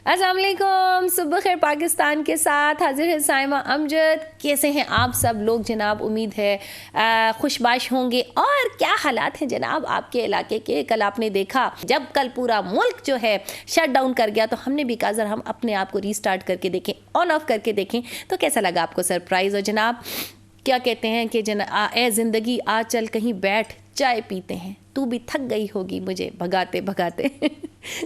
अस्सलाम वालेकुम, सुबह खैर पाकिस्तान के साथ हाजिर है साइमा अमजद। कैसे हैं आप सब लोग जनाब? उम्मीद है खुशबाश होंगे। और क्या हालात हैं जनाब आपके इलाके के? कल आपने देखा जब कल पूरा मुल्क जो है शट डाउन कर गया तो हमने भी कहा जरा हम अपने आप को रीस्टार्ट करके देखें, ऑन ऑफ करके देखें। तो कैसा लगा आपको सरप्राइज़? और जनाब क्या कहते हैं कि ए ज़िंदगी आ चल कहीं बैठ चाय पीते हैं, तू भी थक गई होगी मुझे भगाते भगाते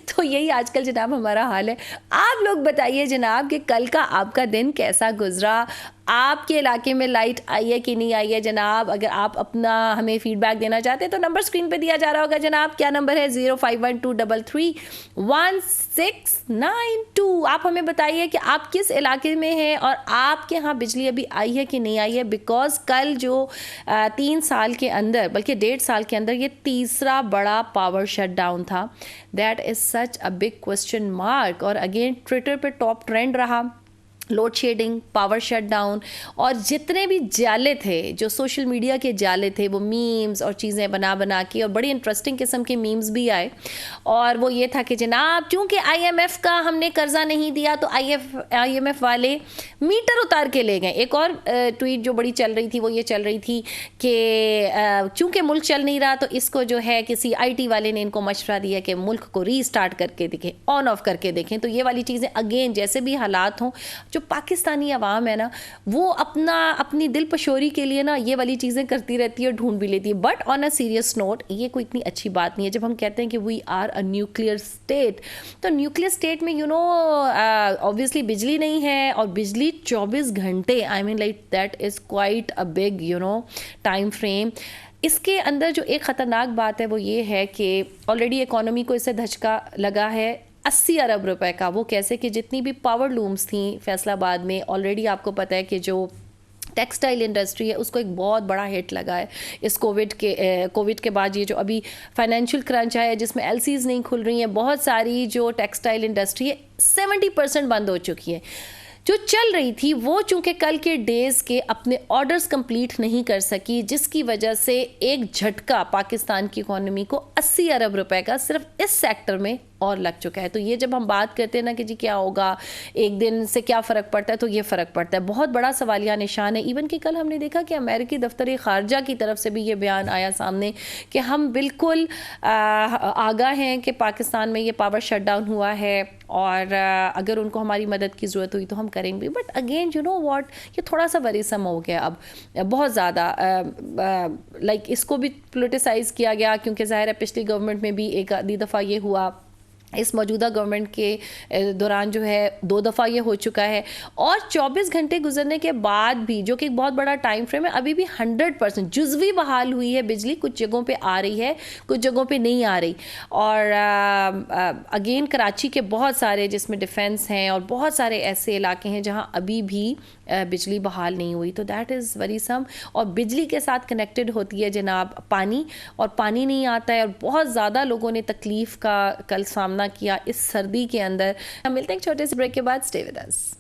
तो यही आजकल जनाब हमारा हाल है। आप लोग बताइए जनाब कि कल का आपका दिन कैसा गुजरा? आपके इलाके में लाइट आई है कि नहीं आई है जनाब? अगर आप अपना हमें फीडबैक देना चाहते हैं तो नंबर स्क्रीन पे दिया जा रहा होगा जनाब। क्या नंबर है? 0512331692। आप हमें बताइए कि आप किस इलाके में हैं और आपके यहाँ बिजली अभी आई है कि नहीं आई है। बिकॉज कल जो 3 साल के अंदर, बल्कि 1.5 साल के अंदर, ये तीसरा बड़ा पावर शट डाउन था। That is such a big question mark. और अगेन ट्विटर पे टॉप ट्रेंड रहा load shedding, power shut down, और जितने भी जाले थे, जो सोशल मीडिया के जाले थे, वो मीम्स और चीज़ें बना बना के, और बड़ी इंटरेस्टिंग किस्म के मीम्स भी आए। और वो ये था कि जनाब चूँकि IMF का हमने कर्जा नहीं दिया तो IMF वाले मीटर उतार के ले गए। एक और ट्वीट जो बड़ी चल रही थी वो ये चल रही थी कि चूँकि मुल्क चल नहीं रहा तो इसको जो है किसी IT वाले ने इनको मशवरा दिया कि मुल्क को रीस्टार्ट करके देखें, ऑन ऑफ करके देखें। तो ये वाली चीज़ें अगेन जैसे भी हालात हों, जो पाकिस्तानी अवाम है ना वो अपनी दिल पशोरी के लिए ना ये वाली चीज़ें करती रहती है, ढूंढ भी लेती है। But on a serious note ये कोई इतनी अच्छी बात नहीं है। जब हम कहते हैं कि we are a nuclear state, तो न्यूक्लियर स्टेट में ऑब्वियसली बिजली नहीं है, और बिजली 24 घंटे, I mean like that is quite a big time frame. इसके अंदर जो एक ख़तरनाक बात है वो ये है कि ऑलरेडी इकोनॉमी को इससे धचका लगा है 80 अरब रुपए का। वो कैसे कि जितनी भी पावर लूम्स थी फैसलाबाद में, ऑलरेडी आपको पता है कि जो टेक्सटाइल इंडस्ट्री है उसको एक बहुत बड़ा हिट लगा है इस कोविड के बाद। ये जो अभी फाइनेंशियल क्रंच आया है जिसमें LCs नहीं खुल रही हैं, बहुत सारी जो टेक्सटाइल इंडस्ट्री है 70% बंद हो चुकी है। जो चल रही थी वो चूंकि कल के डेज़ के अपने ऑर्डर्स कंप्लीट नहीं कर सकी, जिसकी वजह से एक झटका पाकिस्तान की इकोनॉमी को 80 अरब रुपए का सिर्फ इस सेक्टर में और लग चुका है। तो ये जब हम बात करते हैं ना कि जी क्या होगा, एक दिन से क्या फ़र्क पड़ता है, तो ये फ़र्क पड़ता है, बहुत बड़ा सवालिया निशान है। इवन कि कल हमने देखा कि अमेरिकी दफ्तर ख़ारजा की तरफ से भी ये बयान आया सामने कि हम बिल्कुल आगाह हैं कि पाकिस्तान में ये पावर शट डाउन हुआ है, और अगर उनको हमारी मदद की ज़रूरत हुई तो हम करेंगे। But again you know what, ये थोड़ा सा वरीसम हो गया अब, बहुत ज़्यादा लाइक इसको भी पोलिटिसाइज़ किया गया, क्योंकि ज़ाहिर है पिछली गवर्नमेंट में भी एक आधी दफ़ा ये हुआ, इस मौजूदा गवर्नमेंट के दौरान जो है 2 दफ़ा ये हो चुका है। और 24 घंटे गुजरने के बाद भी, जो कि एक बहुत बड़ा टाइम फ्रेम है, अभी भी 100% जुज़वी बहाल हुई है बिजली। कुछ जगहों पे आ रही है, कुछ जगहों पे नहीं आ रही। और अगेन कराची के बहुत सारे, जिसमें डिफेंस हैं, और बहुत सारे ऐसे इलाके हैं जहाँ अभी भी बिजली बहाल नहीं हुई। तो दैट इज़ वरीसम। और बिजली के साथ कनेक्टेड होती है जनाब पानी, और पानी नहीं आता है, और बहुत ज़्यादा लोगों ने तकलीफ़ का कल सामना किया इस सर्दी के अंदर। हम मिलते हैं एक छोटे से ब्रेक के बाद। Stay with us.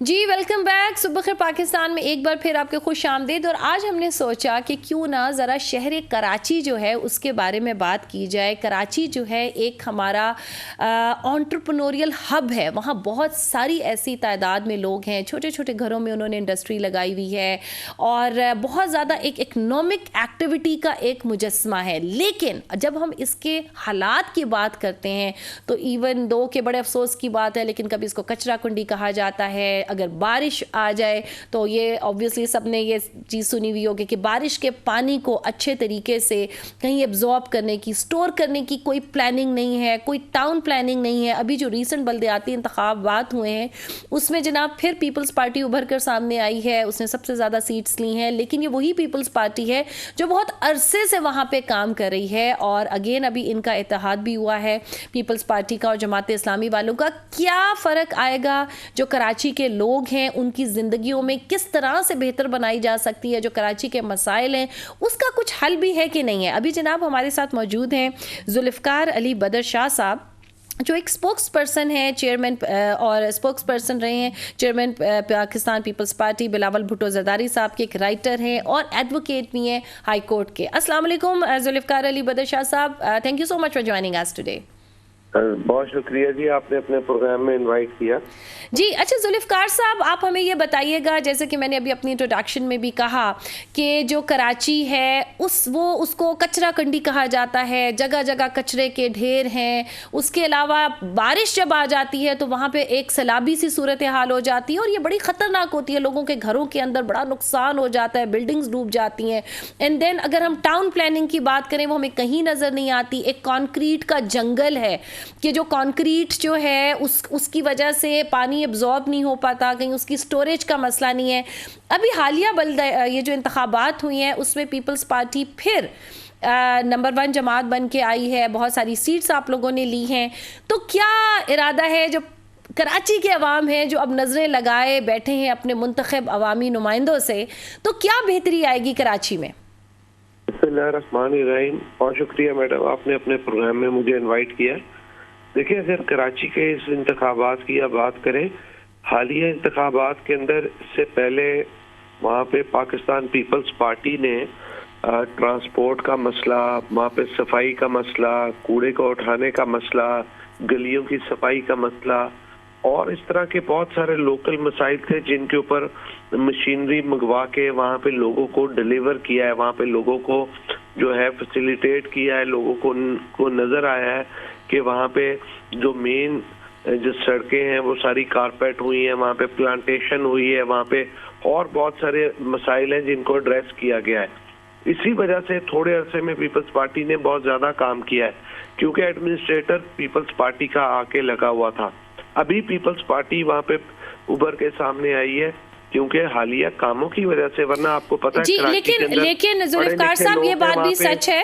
जी वेलकम बैक। सुबह खैर पाकिस्तान में एक बार फिर आपके खुश आमदीद। और आज हमने सोचा कि क्यों ना ज़रा शहर कराची जो है उसके बारे में बात की जाए। कराची जो है एक हमारा एंटरप्रेन्योरियल हब है। वहाँ बहुत सारी ऐसी तादाद में लोग हैं, छोटे छोटे घरों में उन्होंने इंडस्ट्री लगाई हुई है, और बहुत ज़्यादा एक इकनॉमिक एक्टिविटी का एक मुजस्मा है। लेकिन जब हम इसके हालात की बात करते हैं तो इवन दो के बड़े अफसोस की बात है, लेकिन कभी इसको कचरा कुंडी कहा जाता है। अगर बारिश आ जाए तो ये ऑब्वियसली सबने ये चीज़ सुनी हुई होगी कि बारिश के पानी को अच्छे तरीके से कहीं एब्जॉर्ब करने की, स्टोर करने की कोई प्लानिंग नहीं है, कोई टाउन प्लानिंग नहीं है। अभी जो रीसेंट बल्दियाती इंतखाबात हुए हैं उसमें जनाब फिर पीपल्स पार्टी उभर कर सामने आई है, उसने सबसे ज़्यादा सीट्स ली हैं, लेकिन ये वही पीपल्स पार्टी है जो बहुत अरसे से वहाँ पर काम कर रही है। और अगेन अभी इनका इत्तेहाद भी हुआ है पीपल्स पार्टी का और जमात इस्लामी वालों का। क्या फ़र्क आएगा जो कराची के लोग हैं उनकी ज़िंदगियों में किस तरह से बेहतर बनाई जा सकती है, जो कराची के मसाइल हैं उसका कुछ हल भी है कि नहीं है। अभी जनाब हमारे साथ मौजूद हैं जुल्फ़िकार अली बदर शाह साहब, जो एक स्पोक्स पर्सन है, चेयरमैन और स्पोक्स पर्सन रहे हैं chairman Pakistan People's Party. Bilawal Bhutto Zardari साहब के एक राइटर हैं और एडवोकेट भी हैं हाई कोर्ट के। अस्सलाम वालेकुम जुल्फ़िकार अली बदर शाह साहब, thank you so much for joining us today. बहुत शुक्रिया जी, आपने अपने प्रोग्राम में इनवाइट किया जी। अच्छा जुल्फ़िकार साहब, आप हमें ये बताइएगा, जैसे कि मैंने अभी अपनी इंट्रोडक्शन में भी कहा कि जो कराची है उसको कचरा कंडी कहा जाता है, जगह जगह कचरे के ढेर हैं। उसके अलावा बारिश जब आ जाती है तो वहाँ पे एक सैलाबी सी सूरत हाल हो जाती है और ये बड़ी ख़तरनाक होती है, लोगों के घरों के अंदर बड़ा नुकसान हो जाता है, बिल्डिंग्स डूब जाती हैं। एंड देन अगर हम टाउन प्लानिंग की बात करें वो हमें कहीं नज़र नहीं आती। एक कंक्रीट का जंगल है कि जो कंक्रीट जो है उसकी वजह से पानी एब्जॉर्ब नहीं हो पाता, कहीं उसकी स्टोरेज का मसला नहीं है। अभी हालिया ये जो इंतखाबात हुई हैं उसमें पीपल्स पार्टी फिर नंबर 1 जमात बन के आई है, बहुत सारी सीट्स आप लोगों ने ली हैं। तो क्या इरादा है, जो कराची के अवाम है जो अब नज़रें लगाए बैठे हैं अपने मुंतखब अवामी नुमाइंदों से, तो क्या बेहतरी आएगी कराची में? बिस्मिल्लाहिर्रहमानिर्रहीम। बहुत शुक्रिया मैडम, आपने अपने प्रोग्राम में मुझे इनवाइट किया। देखिए, अगर कराची के इस इंतखाबात की आप बात करें, हालिया इंतखाबात के अंदर से पहले वहाँ पे पाकिस्तान पीपल्स पार्टी ने ट्रांसपोर्ट का मसला, वहाँ पे सफाई का मसला, कूड़े को उठाने का मसला, गलियों की सफाई का मसला और इस तरह के बहुत सारे लोकल मसाइल थे जिनके ऊपर मशीनरी मंगवा के वहाँ पे लोगों को डिलीवर किया है, वहाँ पे लोगों को जो है फैसिलिटेट किया है। लोगों को नजर आया है कि वहाँ पे जो मेन जो सड़कें हैं वो सारी कारपेट हुई है, वहाँ पे प्लांटेशन हुई है, वहाँ पे और बहुत सारे मसाइल हैं जिनको एड्रेस किया गया है। इसी वजह से थोड़े अरसे में पीपल्स पार्टी ने बहुत ज्यादा काम किया है, क्योंकि एडमिनिस्ट्रेटर पीपल्स पार्टी का आके लगा हुआ था। अभी पीपल्स पार्टी वहाँ पे उभर के सामने आई है क्योंकि हालिया कामों की वजह से, वरना आपको पता है जी, लेकिन जुल्फ़िकार साहब ये बात भी सच है,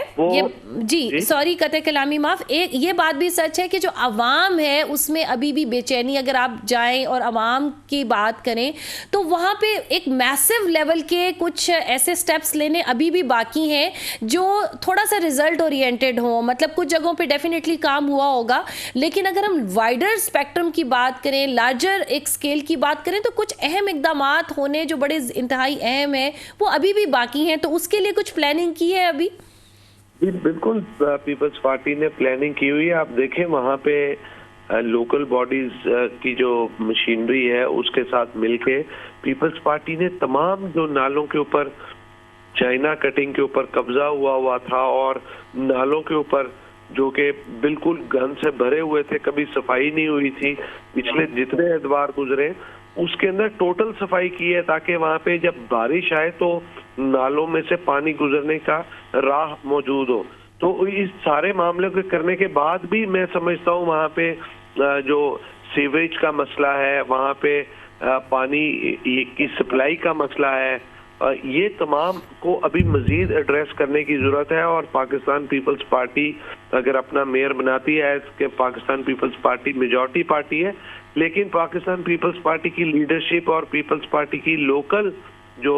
जी सॉरी कते कलामी माफ, ये बात भी सच है कि जो अवाम है उसमें अभी भी बेचैनी, अगर आप जाएं और अवाम की बात करें तो वहाँ पे एक मैसिव लेवल के कुछ ऐसे स्टेप्स लेने अभी भी बाकी हैं जो थोड़ा सा रिजल्ट ओरिएंटेड हो। मतलब कुछ जगहों पे डेफिनेटली काम हुआ होगा, लेकिन अगर हम वाइडर स्पेक्ट्रम की बात करें, लार्जर एक स्केल की बात करें, तो कुछ अहम इकदाम होने जो बड़े इंतहाई अहम है वो अभी भी बाकी हैं। तो उसके लिए कुछ प्लानिंग की है अभी? बिल्कुल, पीपल्स पार्टी ने प्लानिंग की हुई है। आप देखें वहाँ पे लोकल बॉडीज की जो मशीनरी है उसके साथ मिलके पीपल्स पार्टी ने तमाम जो नालों के ऊपर चाइना कटिंग के ऊपर कब्जा हुआ था और नालों के ऊपर जो कि बिल्कुल गंद से भरे हुए थे, कभी सफाई नहीं हुई थी, पिछले जितने एतवार गुजरे उसके अंदर टोटल सफाई की है ताकि वहाँ पे जब बारिश आए तो नालों में से पानी गुजरने का राह मौजूद हो। तो इस सारे मामले को करने के बाद भी मैं समझता हूँ वहाँ पे जो सीवेज का मसला है, वहाँ पे पानी की सप्लाई का मसला है, ये तमाम को अभी मजीद एड्रेस करने की जरूरत है। और पाकिस्तान पीपल्स पार्टी अगर अपना मेयर बनाती है, कि Pakistan People's Party majority party है, लेकिन पाकिस्तान पीपल्स पार्टी की लीडरशिप और पीपल्स पार्टी की लोकल जो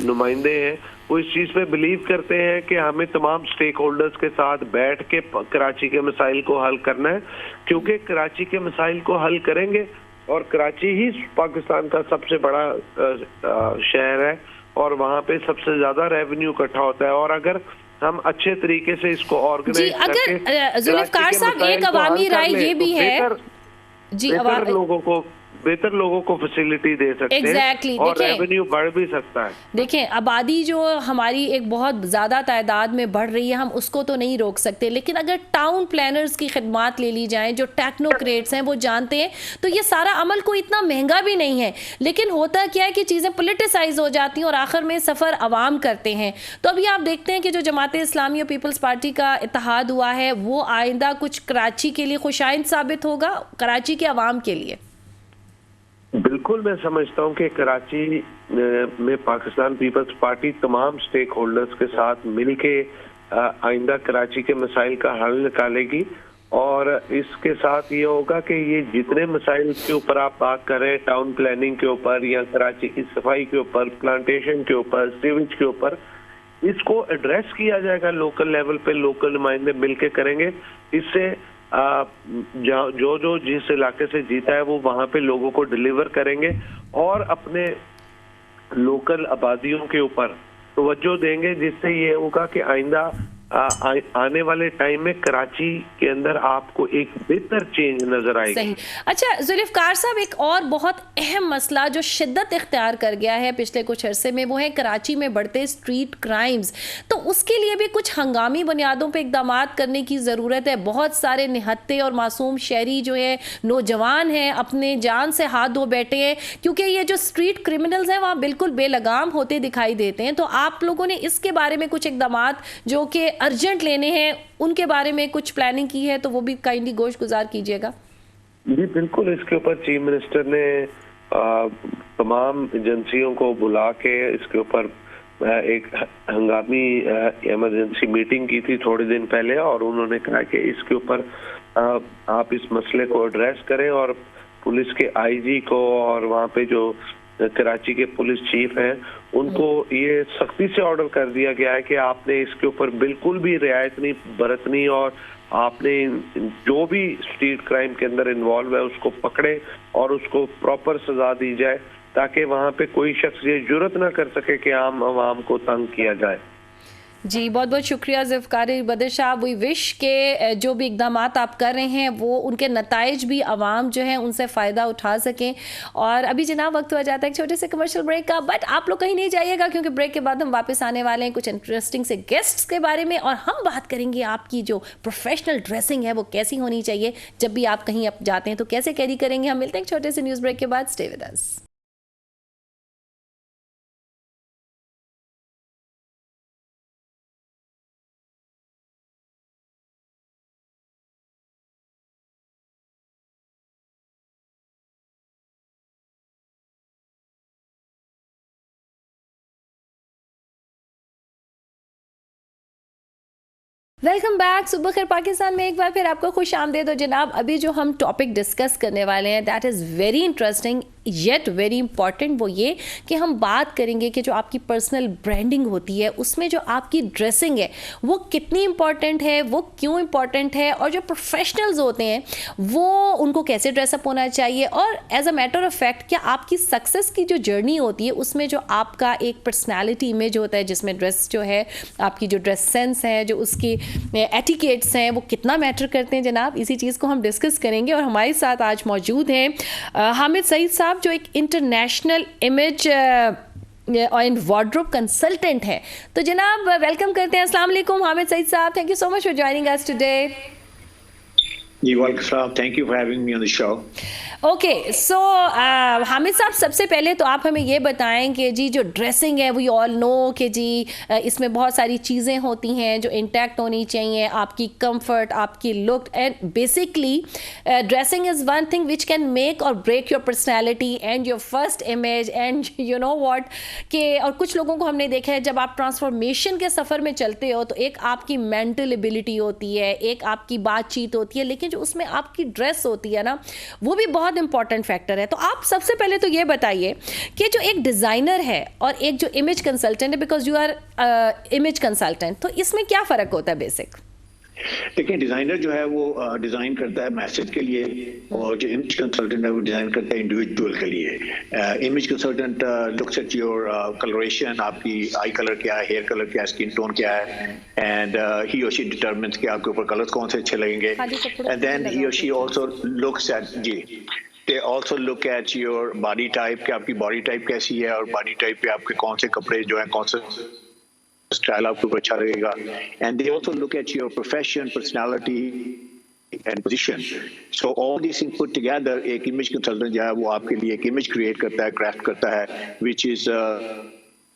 नुमाइंदे हैं वो इस चीज में बिलीव करते हैं कि हमें तमाम स्टेक होल्डर्स के साथ बैठ के कराची के मसाइल को हल करना है, क्योंकि कराची के मसाइल को हल करेंगे और कराची ही पाकिस्तान का सबसे बड़ा शहर है और वहाँ पे सबसे ज्यादा रेवेन्यू इकट्ठा होता है। और अगर हम अच्छे तरीके से इसको ऑर्गेनाइज अगर जुल्फ़िकार साहब एक अवामी राय ये भी है जी, बेहतर लोगों को फैसिलिटी दे सकते हैं और रेवेन्यू बढ़ भी सकता है। देखें, आबादी जो हमारी एक बहुत ज़्यादा तादाद में बढ़ रही है, हम उसको तो नहीं रोक सकते, लेकिन अगर टाउन प्लानर्स की खिदमात ले ली जाएं, जो टेक्नोक्रेट्स हैं वो जानते हैं, तो ये सारा अमल कोई इतना महंगा भी नहीं है। लेकिन होता क्या है कि चीज़ें पोलिटिसाइज हो जाती हैं और आखिर में सफ़र अवाम करते हैं। तो अभी आप देखते हैं कि जो जमात इस्लामी और पीपल्स पार्टी का इत्तेहाद हुआ है वो आइंदा कुछ कराची के लिए खुशाइंद साबित होगा, कराची के अवाम के लिए। बिल्कुल, मैं समझता हूँ कि कराची में पाकिस्तान पीपल्स पार्टी तमाम स्टेक होल्डर्स के साथ मिलके आइंदा कराची के मसाइल का हल निकालेगी और इसके साथ ये होगा कि ये जितने मसाइल के ऊपर आप बात कर रहे हैं, टाउन प्लानिंग के ऊपर या कराची की सफाई के ऊपर, प्लांटेशन के ऊपर, सीवेज के ऊपर, इसको एड्रेस किया जाएगा लोकल लेवल पे। लोकल नुमाइंदे मिलके करेंगे। इससे जो जो जिस इलाके से जीता है वो वहां पे लोगों को डिलीवर करेंगे और अपने लोकल आबादियों के ऊपर तवज्जो देंगे, जिससे ये होगा कि आइंदा आने वाले टाइम में कराची के अंदर आपको एक बेहतर चेंज नजर आएगी। सही। अच्छा जुल्फ़िकार साहब, एक और बहुत अहम मसला जो शिद्दत इख्तियार कर गया है पिछले कुछ अरसे में, वो है कराची में बढ़ते स्ट्रीट क्राइम्स। तो उसके लिए भी कुछ हंगामी बुनियादों पे इकदाम करने की ज़रूरत है। बहुत सारे निहत्ते और मासूम शहरी जो है, नौजवान हैं, अपने जान से हाथ धो बैठे हैं, क्योंकि ये जो स्ट्रीट क्रिमिनल्स हैं वहाँ बिल्कुल बेलगाम होते दिखाई देते हैं। तो आप लोगों ने इसके बारे में कुछ इकदाम जो कि अर्जेंट लेने हैं, उनके बारे में कुछ प्लानिंग की है, तो वो भी काइंडली गोश गुजार कीजिएगा। जी बिल्कुल, इसके ऊपर चीफ मिनिस्टर ने तमाम एजेंसियों को बुला के इसके ऊपर एक हंगामी इमरजेंसी मीटिंग की थी थोड़े दिन पहले, और उन्होंने कहा कि इसके ऊपर आप इस मसले को एड्रेस करें, और पुलिस के आईजी को और वहाँ पे जो कराची के पुलिस चीफ हैं उनको ये सख्ती से ऑर्डर कर दिया गया है कि आपने इसके ऊपर बिल्कुल भी रियायत नहीं बरतनी, और आपने जो भी स्ट्रीट क्राइम के अंदर इन्वॉल्व है उसको पकड़े और उसको प्रॉपर सजा दी जाए, ताकि वहाँ पे कोई शख्स ये जुर्रत ना कर सके कि आम आवाम को तंग किया जाए। जी बहुत बहुत शुक्रिया ज़ुल्फ़िकार बदर साहब। वी विश के जो भी इकदाम आप कर रहे हैं वो उनके नताइज भी आवाम जो है उनसे फ़ायदा उठा सकें। और अभी जनाब वक्त हो जाता है एक छोटे से कमर्शियल ब्रेक का, बट आप लोग कहीं नहीं जाइएगा, क्योंकि ब्रेक के बाद हम वापस आने वाले हैं कुछ इंटरेस्टिंग से गेस्ट्स के बारे में, और हम बात करेंगे आपकी जो प्रोफेशनल ड्रेसिंग है वो कैसी होनी चाहिए। जब भी आप कहीं जाते हैं तो कैसे कैरी करेंगे। हम मिलते हैं एक छोटे से न्यूज़ ब्रेक के बाद। Stay with us. Welcome back. सुबह खैर पाकिस्तान में एक बार फिर आपको खुश आमदेद हो जनाब। अभी जो हम टॉपिक डिस्कस करने वाले हैं that is very interesting yet very important. वो ये कि हम बात करेंगे कि जो आपकी पर्सनल ब्रांडिंग होती है उसमें जो आपकी ड्रेसिंग है वो कितनी इंपॉर्टेंट है, वो क्यों इंपॉर्टेंट है, और जो प्रोफेशनल्स होते हैं वो उनको कैसे ड्रेसअप होना चाहिए, और as a matter of fact क्या आपकी सक्सेस की जो जर्नी होती है उसमें जो आपका एक पर्सनैलिटी इमेज होता है, जिसमें ड्रेस जो है आपकी जो ड्रेस सेंस है, जो उसकी एटिकेट्स हैं, वो कितना मैटर करते हैं जनाब। इसी चीज़ को हम डिस्कस करेंगे। और हमारे साथ आज मौजूद हैं हामिद सईद साहब, जो एक international image and wardrobe consultant है। तो जनाब वेलकम करते हैं। अस्सलाम वालेकुम हामिद सईद साहब, thank you so much for joining us today. जी welcome, thank you for having me on the show. Okay so Hamid साहब, सबसे पहले तो आप हमें ये बताएं कि जी जो ड्रेसिंग है वी ऑल नो कि जी इसमें बहुत सारी चीज़ें होती हैं जो इंटैक्ट होनी चाहिए, आपकी कंफर्ट, आपकी look, and basically dressing is one thing which can make or break your personality and your first image and you know what के। और कुछ लोगों को हमने देखा है जब आप ट्रांसफॉर्मेशन के सफ़र में चलते हो तो एक आपकी मेंटल एबिलिटी होती है, एक आपकी बातचीत होती है, लेकिन जो उसमें आपकी ड्रेस होती है ना वो भी बहुत इंपॉर्टेंट फैक्टर है। तो आप सबसे पहले तो ये बताइए कि जो एक डिज़ाइनर है और एक जो इमेज कंसल्टेंट है, because you are image consultant, तो इसमें क्या फ़र्क होता है बेसिक? देखिए, डिजाइनर जो है वो डिजाइन करता है मैसेज के लिए, और जो इमेज कंसल्टेंट है वो डिजाइन करता है इंडिविजुअल के लिए। Image consultant looks at your colouration, आपकी आई कलर क्या है, हेयर कलर क्या है, स्किन टोन क्या है, एंड ही और शी डिटरमिन्स कि आपके ऊपर कलर्स कौन से अच्छे लगेंगे। एंड देन ही और she also looks at they also look at your body type कि आपकी बॉडी टाइप कैसी है, और बॉडी टाइप पे आपके कौन से कपड़े जो है, कौन से स्टाइल आपको अच्छा लगेगा। And they also look at your profession, personality and position. So all this things put together एक इमेज कंसल्टेंट जो है वो आपके लिए एक इमेज क्रिएट करता है, क्राफ्ट करता है, which is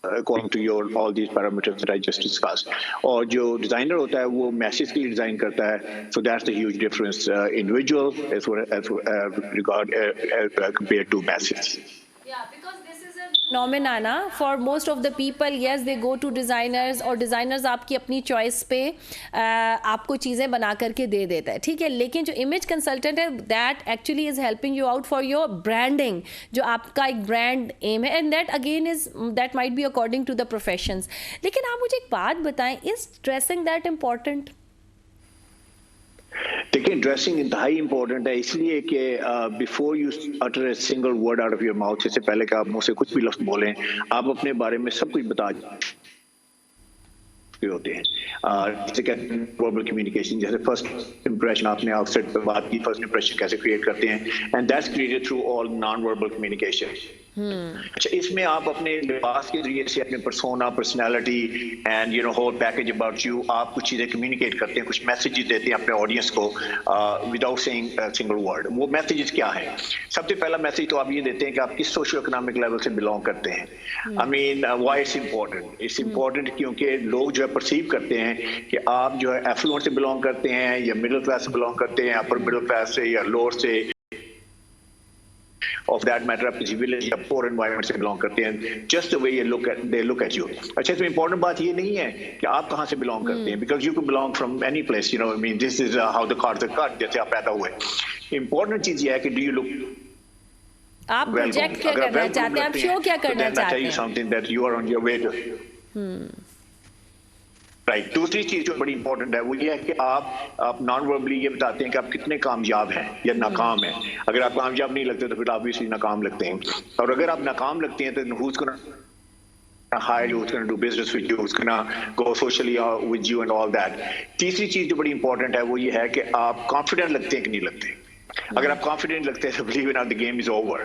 according to your all these parameters that I just discussed. और जो डिजाइनर होता है वो मैसेज के लिए डिजाइन करता है। So that's the huge difference, individual as regard compared to message. Yeah, because this is a phenomena ना for most of the people, yes they go to designers और डिज़ाइनर्स आपकी अपनी चॉइस पे आपको चीज़ें बना करके दे देता है, ठीक है। लेकिन जो इमेज कंसल्टेंट है that actually is helping you out for your branding, जो आपका एक ब्रांड एम है, and that again is that might be according to the professions. लेकिन आप मुझे एक बात बताएं, इज ड्रेसिंग दैट इम्पॉर्टेंट? देखिए, ड्रेसिंग इंतहाई इंपॉर्टेंट है, इसलिए कि before you utter a single word out of your mouth, इससे पहले कि आप मुंह से कुछ भी लफ्ज बोलें, आप अपने बारे में सब कुछ बता होते हैं। जैसे कहते हैं वर्बल कम्युनिकेशन, जैसे फर्स्ट इंप्रेशन आपने आउटसेट पे बात की, फर्स्ट इंप्रेशन कैसे क्रिएट करते हैं, and that's created through all non verbal communication. अच्छा, इसमें आप अपने लिबास के जरिए से अपने persona, personality and whole package about you, आप कुछ चीज़ें कम्युनिकेट करते हैं, कुछ मैसेजेस देते हैं अपने ऑडियंस को विदाउट सेइंग सिंगल वर्ड। वो मैसेजेस क्या है? सबसे पहला मैसेज तो आप ये देते हैं कि आप किस सोशो इकोनॉमिक लेवल से बिलोंग करते हैं। I mean why it's important? It's important क्योंकि लोग जो है परसीव करते हैं कि आप जो है एफ्लुएंट से बिलोंग करते हैं, या मिडिल क्लास से बिलोंग करते हैं, अपर मिडिल क्लास से, या लोअर से, of that matter आप किसी विलेज या पोर एनवायरनमेंट से बिलोंग करते हैं, just the way they look at you. अच्छा, इसमें इंपॉर्टेंट बात ये नहीं है कि आप कहाँ से बिलोंग करते हैं, because you can belong from any place, I mean this is how the cards are cut, जैसे आप पैदा हुए। इंपॉर्टेंट चीज ये है कि डू यू लुक, आप प्रोजेक्ट क्या करना चाहते हैं, आप शो क्या करना चाहते हैं, something that you are on your way to right. दूसरी चीज जो बड़ी इंपॉर्टेंट है वो ये है कि आप नॉन वर्बली ये बताते हैं कि आप कितने कामयाब हैं या नाकाम हैं। अगर आप कामयाब नहीं लगते तो फिर ऑब्वियसली नाकाम लगते हैं, और अगर आप नाकाम लगते हैं तो who's gonna hire you, who's gonna do business with you, who's gonna go socially with you and all that। तीसरी चीज जो बड़ी इंपॉर्टेंट है वो ये है कि आप कॉन्फिडेंट लगते हैं कि नहीं लगते। अगर आप कॉन्फिडेंट लगते हैं तो believe it, the game is over.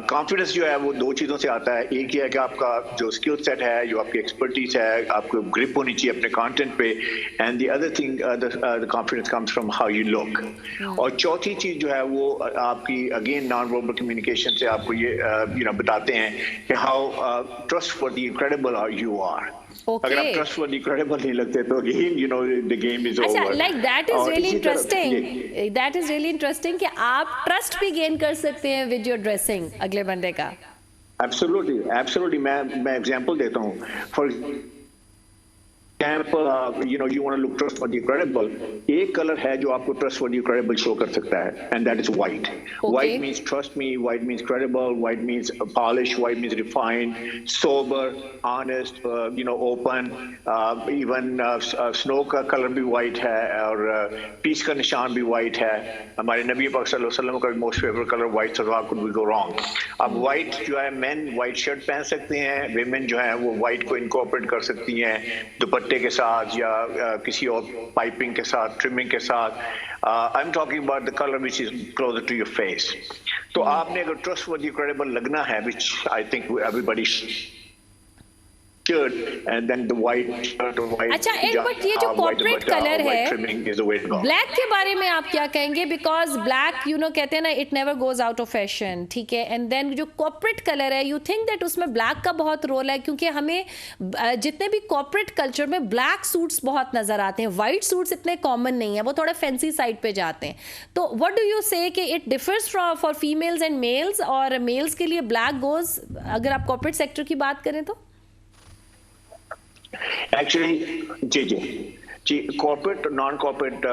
Confidence जो है वो दो चीजों से आता है। एक ये है कि आपका जो स्किल सेट है, जो आपकी एक्सपर्टीज है, आपको ग्रिप होनी चाहिए अपने कंटेंट पे, and the other thing the confidence comes from how you look. और चौथी चीज जो है वो आपकी अगेन नॉन वर्बल कम्युनिकेशन से आपको ये बताते हैं कि how trustworthy, incredible you are. अगर आप ट्रस्टवर्दी, क्रेडिबल नहीं लगते तो again the game is over. अच्छा, like that is really interesting, that is really interesting कि आप ट्रस्ट भी गेन कर सकते हैं विद योर ड्रेसिंग अगले बंदे का। Absolutely, absolutely. मैं एग्जांपल देता हूँ। For example, you want to look trustworthy, credible. एक कलर है जो आपको trustworthy, credible शो कर सकता है, and that is white. Okay. White means trust me, white means credible, white means polished, white means refined, sober, honest, open. Even snow का colour भी white है, और peace का निशान भी white है। हमारे नबी पाक सल्लल्लाहु अलैहि वसल्लम का most favorite color white, so how could we go wrong? अब white जो है, men white shirt पहन सकते हैं, women जो है वो white को incorporate कर सकती हैं दुपट्टे के साथ या किसी और पाइपिंग के साथ, ट्रिमिंग के साथ। I am talking about the colour which is closer to your face. तो आपने अगर ट्रस्टवर्दी, क्रेडिबल लगना है, which I think everybody and then the white shirt or white, अच्छा, एक बट ये जो कॉर्पोरेट कलर है ब्लैक के बारे में आप क्या कहेंगे? बिकॉज ब्लैक कहते हैं ना, it never goes out of fashion, ठीक है। एंड देन जो कॉर्पोरेट कलर है, यू थिंक दैट उसमें ब्लैक का बहुत रोल है? क्योंकि हमें जितने भी कॉर्पोरेट कल्चर में ब्लैक सूट्स बहुत नजर आते हैं, वाइट सूट्स इतने कॉमन नहीं है, वो थोड़े फैंसी साइड पे जाते हैं। तो what do you say that it differs for females and males, और मेल्स के लिए ब्लैक गोज, अगर आप कॉर्पोरेट सेक्टर की बात करें तो? एक्चुअली जी, कॉर्पोरेट, नॉन कॉर्पोरेट,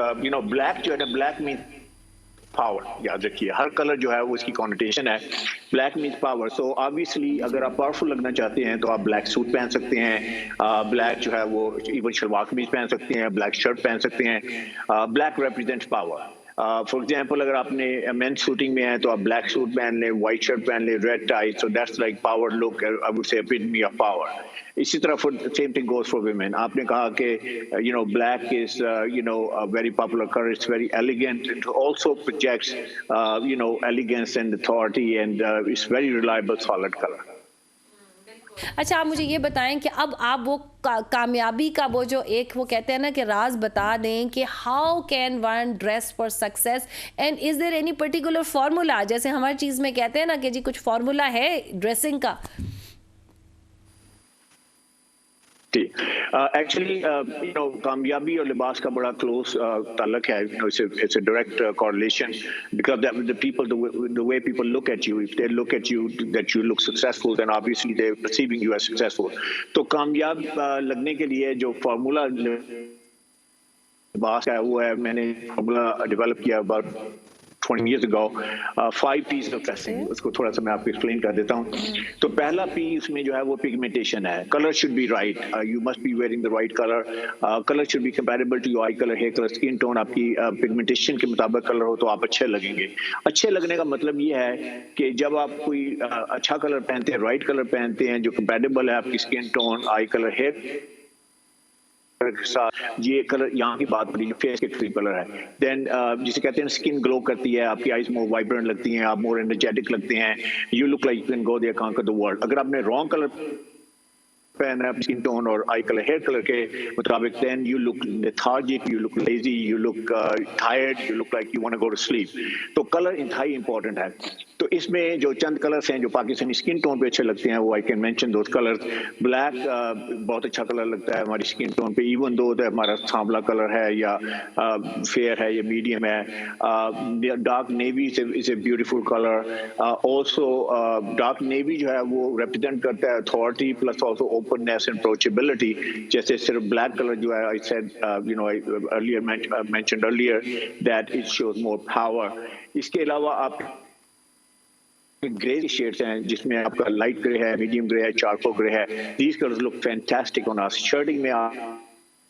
ब्लैक जो है ना, ब्लैक मीन पावर। याद रखिए, हर कलर जो है वो इसकी कॉन्नोटेशन है। Black means power. So obviously अगर आप पावरफुल लगना चाहते हैं तो आप ब्लैक सूट पहन सकते हैं, ब्लैक जो है वो इवन शलवार कमीज पहन सकते हैं, ब्लैक शर्ट पहन सकते हैं। Black represents power. For example, अगर आपने मेन शूटिंग में है तो आप ब्लैक सूट पहन लें, व्हाइट शर्ट पहन लें, red tie, so that's like power look, I would say epitome of power. इसी तरह same thing goes for women. आपने कहा कि black is very popular colour, it's very elegant, it also projects elegance and authority, and it's very reliable solid colour. अच्छा, आप मुझे ये बताएं कि अब आप वो कामयाबी का वो जो एक वो कहते हैं ना कि राज बता दें कि how can one dress for success, and is there any particular formula? जैसे हमारी चीज़ में कहते हैं ना कि जी कुछ फार्मूला है ड्रेसिंग का। जी एक्चुअली कामयाबी और लिबास का बड़ा क्लोज ताल्लुक है. It's a direct correlation because the people, the way people look at you, if they look at you that you look successful, then obviously they're perceiving you as successful. तो कामयाब लगने के लिए जो फार्मूला लिबास है वो है, मैंने फार्मूला डेवलप किया about 20 years ago, 5 P's of dressing. उसको थोड़ा सा मैं आपको एक्सप्लेन कर देता हूँ. तो पहला P उसमें जो है वो पिगमेंटेशन है. Colour should be right. You must be wearing the right colour. Colour should be compatible to your eye colour, hair colour, skin tone. आपकी पिगमेंटेशन के मुताबिक कलर हो तो आप अच्छे लगेंगे. अच्छे लगने का मतलब ये है कि जब आप कोई अच्छा कलर पहनते हैं, राइट कलर पहनते हैं जो कंपैटिबल है आपकी skin tone, eye colour, hair के साथ, ये कलर यहाँ की बात बड़ी जो फेस के थ्री कलर है. देन जिसे कहते हैं स्किन ग्लो करती है, आपकी आईज मोर वाइब्रेंट लगती हैं, आप मोर एनर्जेटिक लगते हैं. You look like you can go there, conquer the world. अगर आपने रॉन्ग कलर पहना है स्किन टोन और आई कलर, हेयर कलर के मुताबिक, then you look lethargic, you look lazy, you look tired, you look like you want to go to sleep. तो colour इंतहाई important है. तो इसमें जो चंद कलर्स हैं जो पाकिस्तानी स्किन टोन पे अच्छे लगते हैं, वो I can mention those colours. Black बहुत अच्छा कलर लगता है हमारी स्किन टोन पे, इवन दो हमारा सांवला कलर है या फेयर है या मीडियम है. Dark navy is a beautiful colour. Also dark navy जो है वो रिप्रेजेंट करता है authority plus also openness and approachability. जैसे सिर्फ ब्लैक कलर जो है, I said I mentioned earlier that it shows more power. इसके अलावा आप ग्रे शेड्स हैं जिसमें आपका लाइट ग्रे है, मीडियम ग्रे है, चारकोल ग्रे है. These colors look fantastic on us. Shirting में आप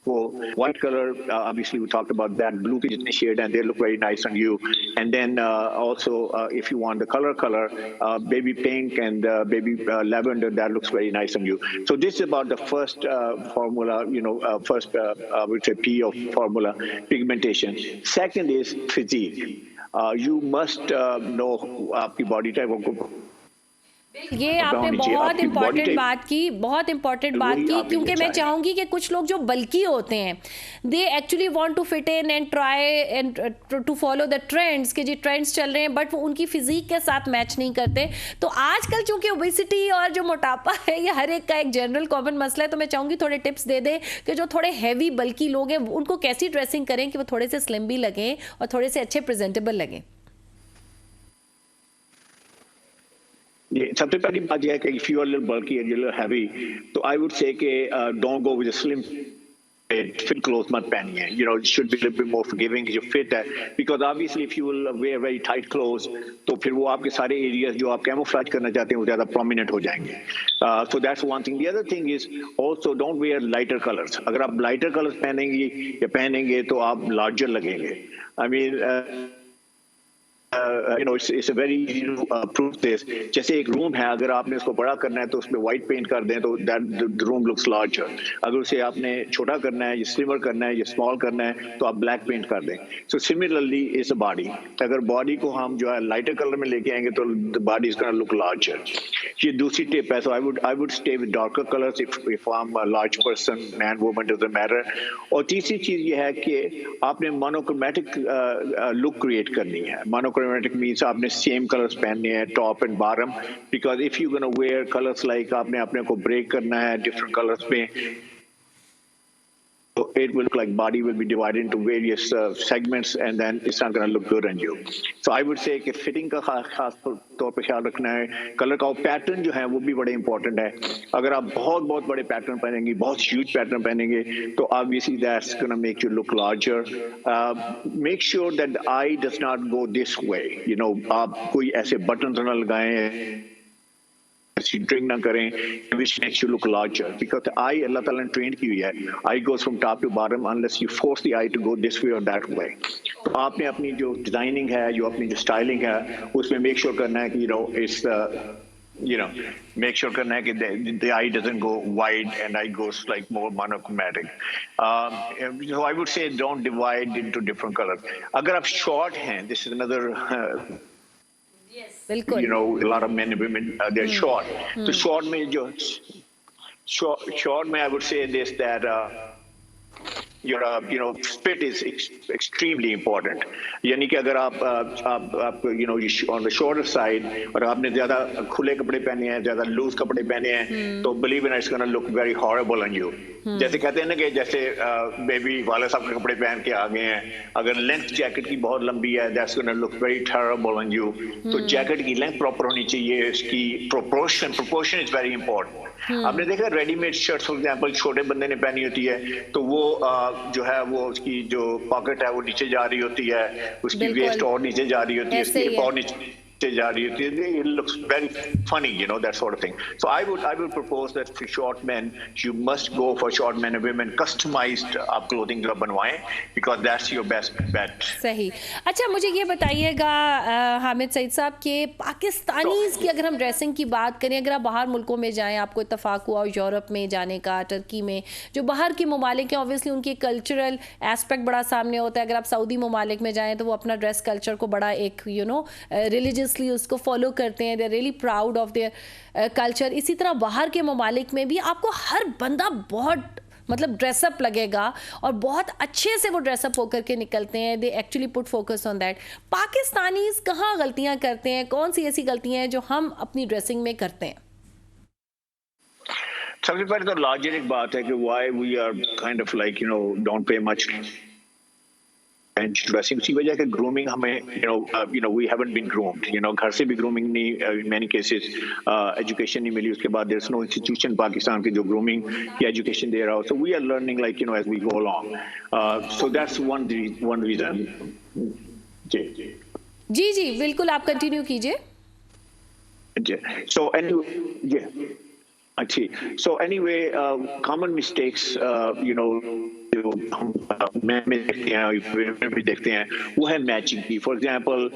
वो white color, obviously we talked about that. Blue के जितने shade हैं, they look very nice on you. And then also if you want the color, baby pink and baby lavender, that looks very nice on you. So this is about the first formula, first I would say P of formula, pigmentation. Second is physique. You must know आपकी body type. ये आपने बहुत important बात की, बहुत important बात की, क्योंकि मैं चाहूंगी कि कुछ लोग जो बल्कि होते हैं, they actually want to fit in and try and to follow the trends, कि जी ट्रेंड्स चल रहे हैं बट वो उनकी फिजिक के साथ मैच नहीं करते. तो आजकल चूंकि ओबेसिटी और जो मोटापा है ये हर एक का एक जनरल कॉमन मसला है, तो मैं चाहूंगी थोड़े टिप्स दे दें कि जो थोड़े हैवी बल्कि लोग हैं उनको कैसी ड्रेसिंग करें कि वो थोड़े से स्लिम भी लगें और थोड़े से अच्छे प्रेजेंटेबल लगें. सबसे पहली बात यह है कि if you are a little bulky and you're a little heavy, तो I would say कि don't go with a slim fit clothes मत पहनिए. It should be a little bit more forgiving जो fit है, because obviously if you will wear very tight clothes, तो फिर वो आपके सारे areas जो आप camouflage करना चाहते हैं वो ज़्यादा prominent हो जाएंगे. So that's one thing. The other thing is also don't wear lighter colors. अगर आप lighter colors पहनेंगे तो आप larger लगेंगे. I mean it's a very easy to prove this. जैसे एक रूम है, अगर आपने उसको बड़ा करना है तो उसमें व्हाइट पेंट कर दें तो that room looks larger. अगर उसे आपने छोटा करना है या स्लिमर करना है या स्मॉल करना है तो आप ब्लैक पेंट कर दें. So similarly is a body. अगर बॉडी को हम जो है लाइटर कलर में लेके आएंगे तो the body is going to look larger. ये दूसरी टिप है. So I would stay with darker colors if I'm a large person, man, woman, doesn't matter. और तीसरी चीज ये है कि आपने मोनोक्रोमैटिक लुक क्रिएट करनी है. Monochromatic means आपने सेम कलर्स पहनने हैं top and bottom, because if you gonna wear colours like आपने अपने को ब्रेक करना है डिफरेंट कलर्स में, so it will look like body will be divided into various segments and then it's not going to look good on you. So I would say कि fitting का खास तौर पे ख्याल रखना है. कलर का पैटर्न जो है वो भी बड़े इंपॉर्टेंट है. अगर आप बहुत बड़े पैटर्न पहनेंगे, बहुत ह्यूज पैटर्न पहनेंगे तो obviously that's going to make you look larger. Make sure that the eye does not go this way. आप कोई ऐसे बटन ना लगाएं, ड्रिंक ना करें which makes you look larger, because the eye अल्लाह ताला ने ट्रेन की हुई है. eye goes from top to bottom unless you force the eye to go this way or that way. तो आपने अपनी जो डिजाइनिंग है, जो अपनी जो स्टाइलिंग है, उसमें मेक श्योर करना है कि it's make sure करना है कि the eye doesn't go wide and eye goes like more monochromatic. So I would say don't divide into different colors. अगर आप short हैं, this is another बिल्कुल. A lot of men and women they're short. So short में जो short में I would say this, that your fit is extremely important. यानी कि अगर आप on the shorter side और आपने ज्यादा खुले कपड़े पहने हैं, ज्यादा लूज कपड़े पहने हैं, तो believe it or not, it's going to look very horrible on you. जैसे कहते हैं ना कि जैसे बेबी वाले साहब के कपड़े पहन के आ गए हैं, अगर लेंथ जैकेट की बहुत लंबी है that's gonna look very terrible on you. तो जैकेट की लेंथ प्रॉपर होनी चाहिए, इसकी प्रोपोर्शन इज वेरी इंपॉर्टेंट। आपने देखा रेडीमेड शर्ट फॉर एग्जांपल छोटे बंदे ने पहनी होती है तो वो जो है वो उसकी जो पॉकेट है वो नीचे जा रही होती है, उसकी वेस्ट और नीचे जा रही होती है, उसकी हिप और नीचे जा रही होती है। It looks very funny, you know, that sort of thing. So I would propose that for short men, you must go for short men and women customized आप clothing जो बनवाएं because that's your best bet. सही। अच्छा मुझे ये बताइएगा हामिद सईद साहब के पाकिस्तानीज़ की अगर हम ड्रेसिंग की बात करें, अगर आप बाहर मुल्कों में जाएं, आपको इत्तफाक हुआ यूरोप में जाने का, टर्की में, जो बाहर के ममालिक हैं ऑब्वियसली उनके कल्चरल एस्पेक्ट बड़ा सामने होता है। अगर आप सऊदी ममालिक में जाएँ तो वो अपना ड्रेस कल्चर को बड़ा एक रिलीजियस उसको फॉलो करते हैं, they are really proud of their culture. इसी तरह बाहर के ममालिक में भी आपको हर बंदा बहुत मतलब ड्रेसअप लगेगा और बहुत अच्छे से वो ड्रेसअप होकर के निकलते हैं, they actually put focus on that. Pakistanis कहाँ गलतियां करते हैं, कौन सी ऐसी गलतियां हैं जो हम अपनी ड्रेसिंग में करते हैं? सबसे पहले तो लॉजिक बात है कि why we are kind of like you know don't pay much dressing, उसी वजह के ग्रूमिंग हमें you know we haven't been groomed, you know, घर से भी ग्रूमिंग नहीं, in many cases एजुकेशन नहीं मिली, उसके बाद there's no institution पाकिस्तान के जो ग्रूमिंग की एजुकेशन दे रहा हो, so we are learning like you know as we go along, so that's one reason। जी बिल्कुल आप कंटिन्यू कीजिए। so anyway अच्छी so anyway common mistakes you know जो हम में देखते हैं भी देखते हैं वो है मैचिंग की। For example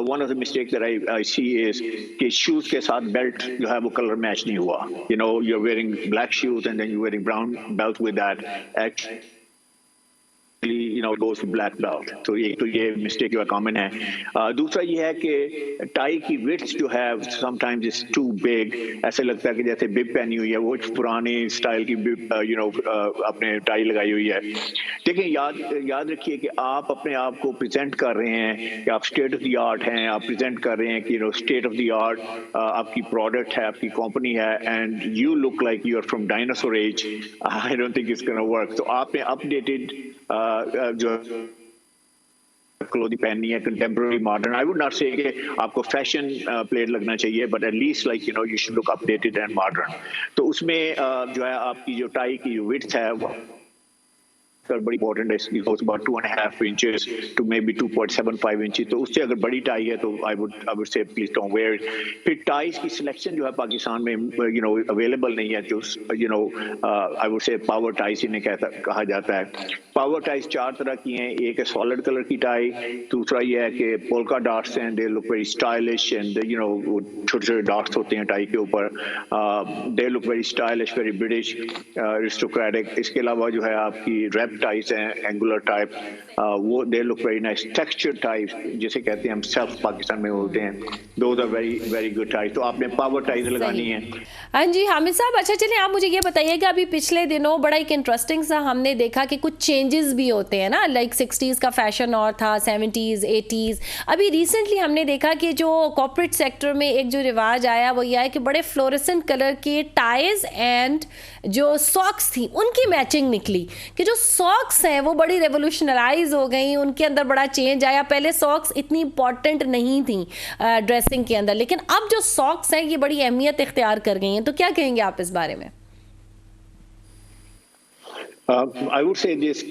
one of the mistake that I see is कि शूज के साथ बेल्ट जो है वो कलर मैच नहीं हुआ, you know you are wearing black shoes and then you wearing brown belt with that, actually you know goes to black belt। तो ये मिस्टेक जो कॉमन है। दूसरा ये है कि टाई की विड्थ जो है समटाइम्स इज टू बिग, ऐसे लगता है कि जैसे बिब पहनी हुई है, वो पुरानी स्टाइल की बिब यू नो आपने टाई लगाई हुई है। देखिए याद रखिए कि आप अपने आप को प्रेजेंट कर रहे हैं कि आप स्टेट ऑफ द आर्ट हैं, आप प्रेजेंट कर रहे हैं कि you know state of the art आपकी प्रोडक्ट है, आपकी कंपनी है, and you look like you are from dinosaur age. I don't think it's gonna work. तो आपने अपडेटेड जो क्लोथिंग पहननी है, contemporary modern. I would not say कि आपको फैशन प्लेट लगना चाहिए, but at least like you know you should look updated and modern. तो उसमें जो है आपकी जो टाई की जो विड्थ है वो बड़ी इंपॉर्टेंट है, इसकी goes about 2.5 inches to maybe 2.75 inches. तो उससे अगर बड़ी टाई है तो I would say please don't wear it. फिर टाइज की सिलेक्शन जो है पाकिस्तान में यू नो अवेलेबल नहीं है, जो यू नो आई वुड से पावर टाइज इन्हें कहा जाता है। पावर टाइज 4 तरह की हैं, एक है सॉलिड कलर की टाई, दूसरा ये है कि पोल्का डॉट्स हैं, they look very stylish and you know छोटे छोटे डॉट्स होते हैं टाई के ऊपर, they look very stylish, very British, aristocratic. इसके अलावा जो है आपकी रैप टाइप्स हैं, एंगुलर टाइप, वो they look very nice. Texture types जिसे कहते हैं हम सेल्फ पाकिस्तान में होते हैं, those are very very good types. तो आपने पावर टाइज लगानी है। हाँ जी हामिद साहब, अच्छा चलिए आप मुझे ये बताइएगा, अभी पिछले दिनों बड़ा एक इंटरेस्टिंग सा हमने देखा कि कुछ चेंजेस भी होते हैं ना, लाइक 60s का फैशन और था, 70s 80s। अभी रिसेंटली हमने देखा कि जो कॉर्पोरेट सेक्टर में एक जो रिवाज आया वो ये है कि बड़े फ्लोरेसेंट कलर के टाइज एंड जो सॉक्स थी उनकी मैचिंग निकली, कि जो सॉक्स हैं वो बड़ी रेवोल्यूशनराइज हो गई, उनके अंदर बड़ा चेंज आया। पहले सॉक्स इतनी इंपॉर्टेंट नहीं थी ड्रेसिंग के अंदर, लेकिन अब जो सॉक्स हैं ये बड़ी अहमियत इख्तियार कर गई हैं। तो क्या कहेंगे आप इस बारे में? आई वुड से दिस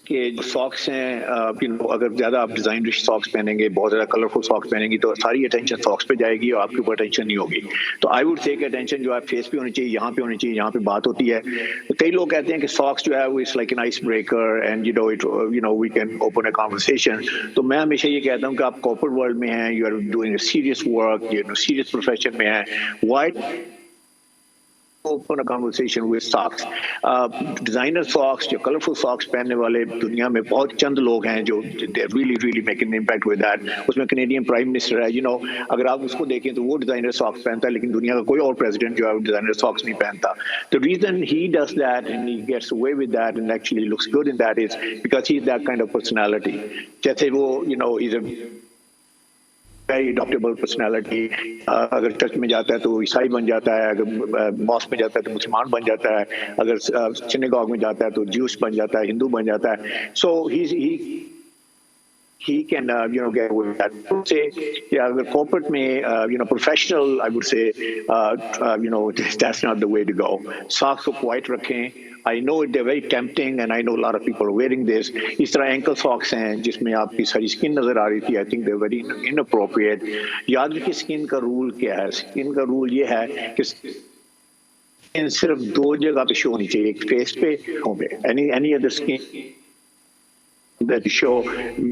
कि जो सॉक्स हैं यू नो अगर ज़्यादा आप डिज़ाइन रिच सॉक्स पहनेंगे, बहुत ज़्यादा कलरफुल सॉक्स पहनेंगी तो सारी अटेंशन सॉक्स पे जाएगी और आपके ऊपर अटेंशन नहीं होगी। तो आई वुड से कि अटेंशन जो है फेस पे होनी चाहिए, यहाँ पे होनी चाहिए, यहाँ पे बात होती है। तो कई लोग कहते हैं कि सॉक्स जो है वो it's like an ice breaker and you know we can open a conversation. तो मैं हमेशा ये कहता हूँ कि आप कॉर्पोरेट वर्ल्ड में हैं, you are doing serious work, you know serious profession में हैं, why open a conversation with socks, designer socks, जो colorful socks पहनने वाले दुनिया में बहुत चंद लोग हैं जो they're really making an impact with that। उसमें कैनेडियन प्राइम मिनिस्टर है, you know अगर आप उसको देखें तो वो डिजाइनर सॉक्स पहनता है, लेकिन दुनिया का कोई और प्रेसिडेंट जो है डिजाइनर सॉक्स नहीं पहनता। The reason he does that and he gets away with that and actually looks good in that is because he's that kind of personality। जैसे वो you know he's a very adaptable personality. अगर church में जाता है तो ईसाई बन जाता है, अगर मॉस्क में जाता है तो मुसलमान बन जाता है, अगर सिनेगॉग में जाता है तो ज्यूस बन जाता है, हिंदू बन जाता है। सो he can get away with that. I would say the corporate may professional, I would say that's not the way to go. Socks को white रखें. I know they're very tempting and I know a lot of people are wearing this. इस तरह ankle socks हैं जिसमें आपकी सारी skin नजर आ रही थी. I think they're very inappropriate. याद रखिए स्किन का रूल क्या है. स्किन का रूल ये है कि स्किन सिर्फ 2 जगह पे शो होनी चाहिए, एक फेस पे, हों पे. Any other skin that show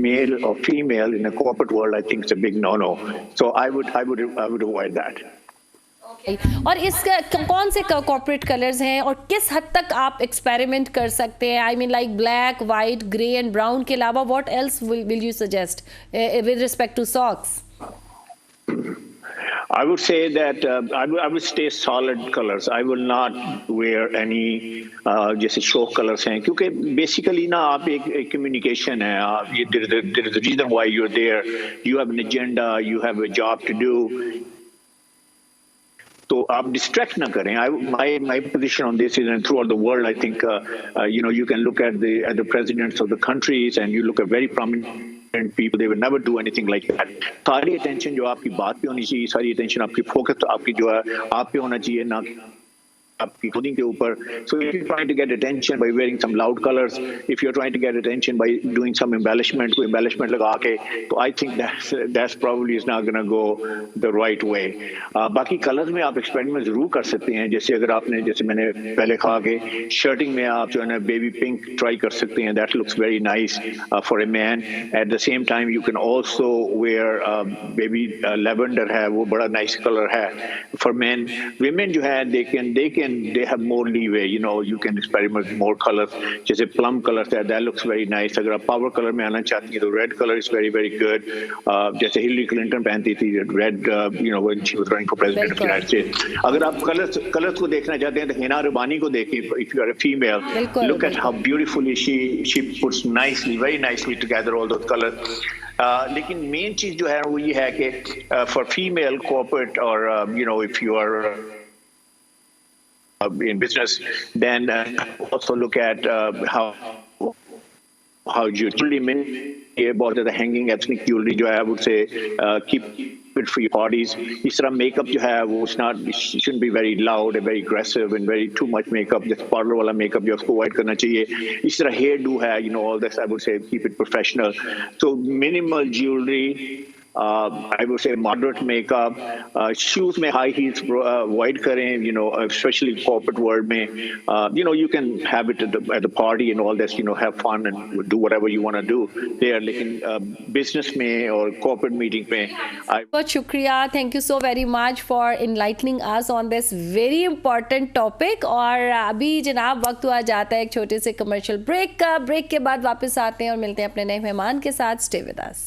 male or female in a corporate world, I think it's a big no-no. So I would avoid that. और इसका कौन से कॉर्पोरेट कलर्स हैं और किस हद तक आप एक्सपेरिमेंट कर सकते हैं? I mean like black, white, grey and brown के अलावा what else will you suggest with respect to socks? I would say that I would stay solid colors. I will not wear any जैसे show colours हैं, क्योंकि basically ना आप एक communication है. there is a reason why you're there. You have an agenda. You have a job to do. तो आप distract ना करें. My position on this is, and throughout the world, I think you can look at the presidents of the countries and you look at very prominent people, they will never do anything like that. सारी attention जो आपकी बात पे होनी चाहिए, सारी attention आपकी focus आपकी जो है आप पे होना चाहिए, ना आपकी clothing के ऊपर. So if you're trying to get attention by wearing some loud colors, if you're trying to get attention by doing some embellishment, कोई embellishment लगा के, तो I think that's probably is not going to go the right way. बाकी colours में आप experiment जरूर कर सकते हैं. जैसे अगर आपने, जैसे मैंने पहले कहा कि शर्टिंग में आप जो है ना बेबी पिंक ट्राई कर सकते हैं. That looks very nice for a man. At the same time you can also wear baby lavender है, वो बड़ा nice color है for men. Women जो है they have more leeway, you can experiment with more colors. जैसे plum color है, that looks very nice. अगर आप power color में आना चाहती हैं तो red color is very very good. जैसे हिलरी क्लिंटन पहनती थी red, when she was running for president of the United States. अगर आप colors को देखना चाहते हैं तो हिना रबानी को देखें. If you are a female, look at how beautifully she puts very nicely together all those colors. लेकिन मेन चीज जो है वो ये है कि for female corporate or if you are in business, then also look at how jewelry बहुत ज़्यादा hanging ethnic jewelry जो है, I would say keep it for your parties. इस तरह makeup जो है वो shouldn't be very loud and very aggressive and very too much makeup. जैसे parlor वाला makeup जो उसको avoid करना चाहिए. इस तरह hair do है, all this I would say keep it professional. So minimal jewelry. I would say moderate makeup. Shoes में high heels avoid करें, especially corporate world में. You can have it at the party and all this, have fun and do whatever you want to do there. लेकिन business में और corporate meeting में बहुत शुक्रिया. Thank you so very much for enlightening us on this very important topic. और अभी जनाब वक्त हुआ जाता है एक छोटे से कमर्शियल ब्रेक का. ब्रेक के बाद वापस आते हैं और मिलते हैं अपने नए मेहमान के साथ. Stay with us.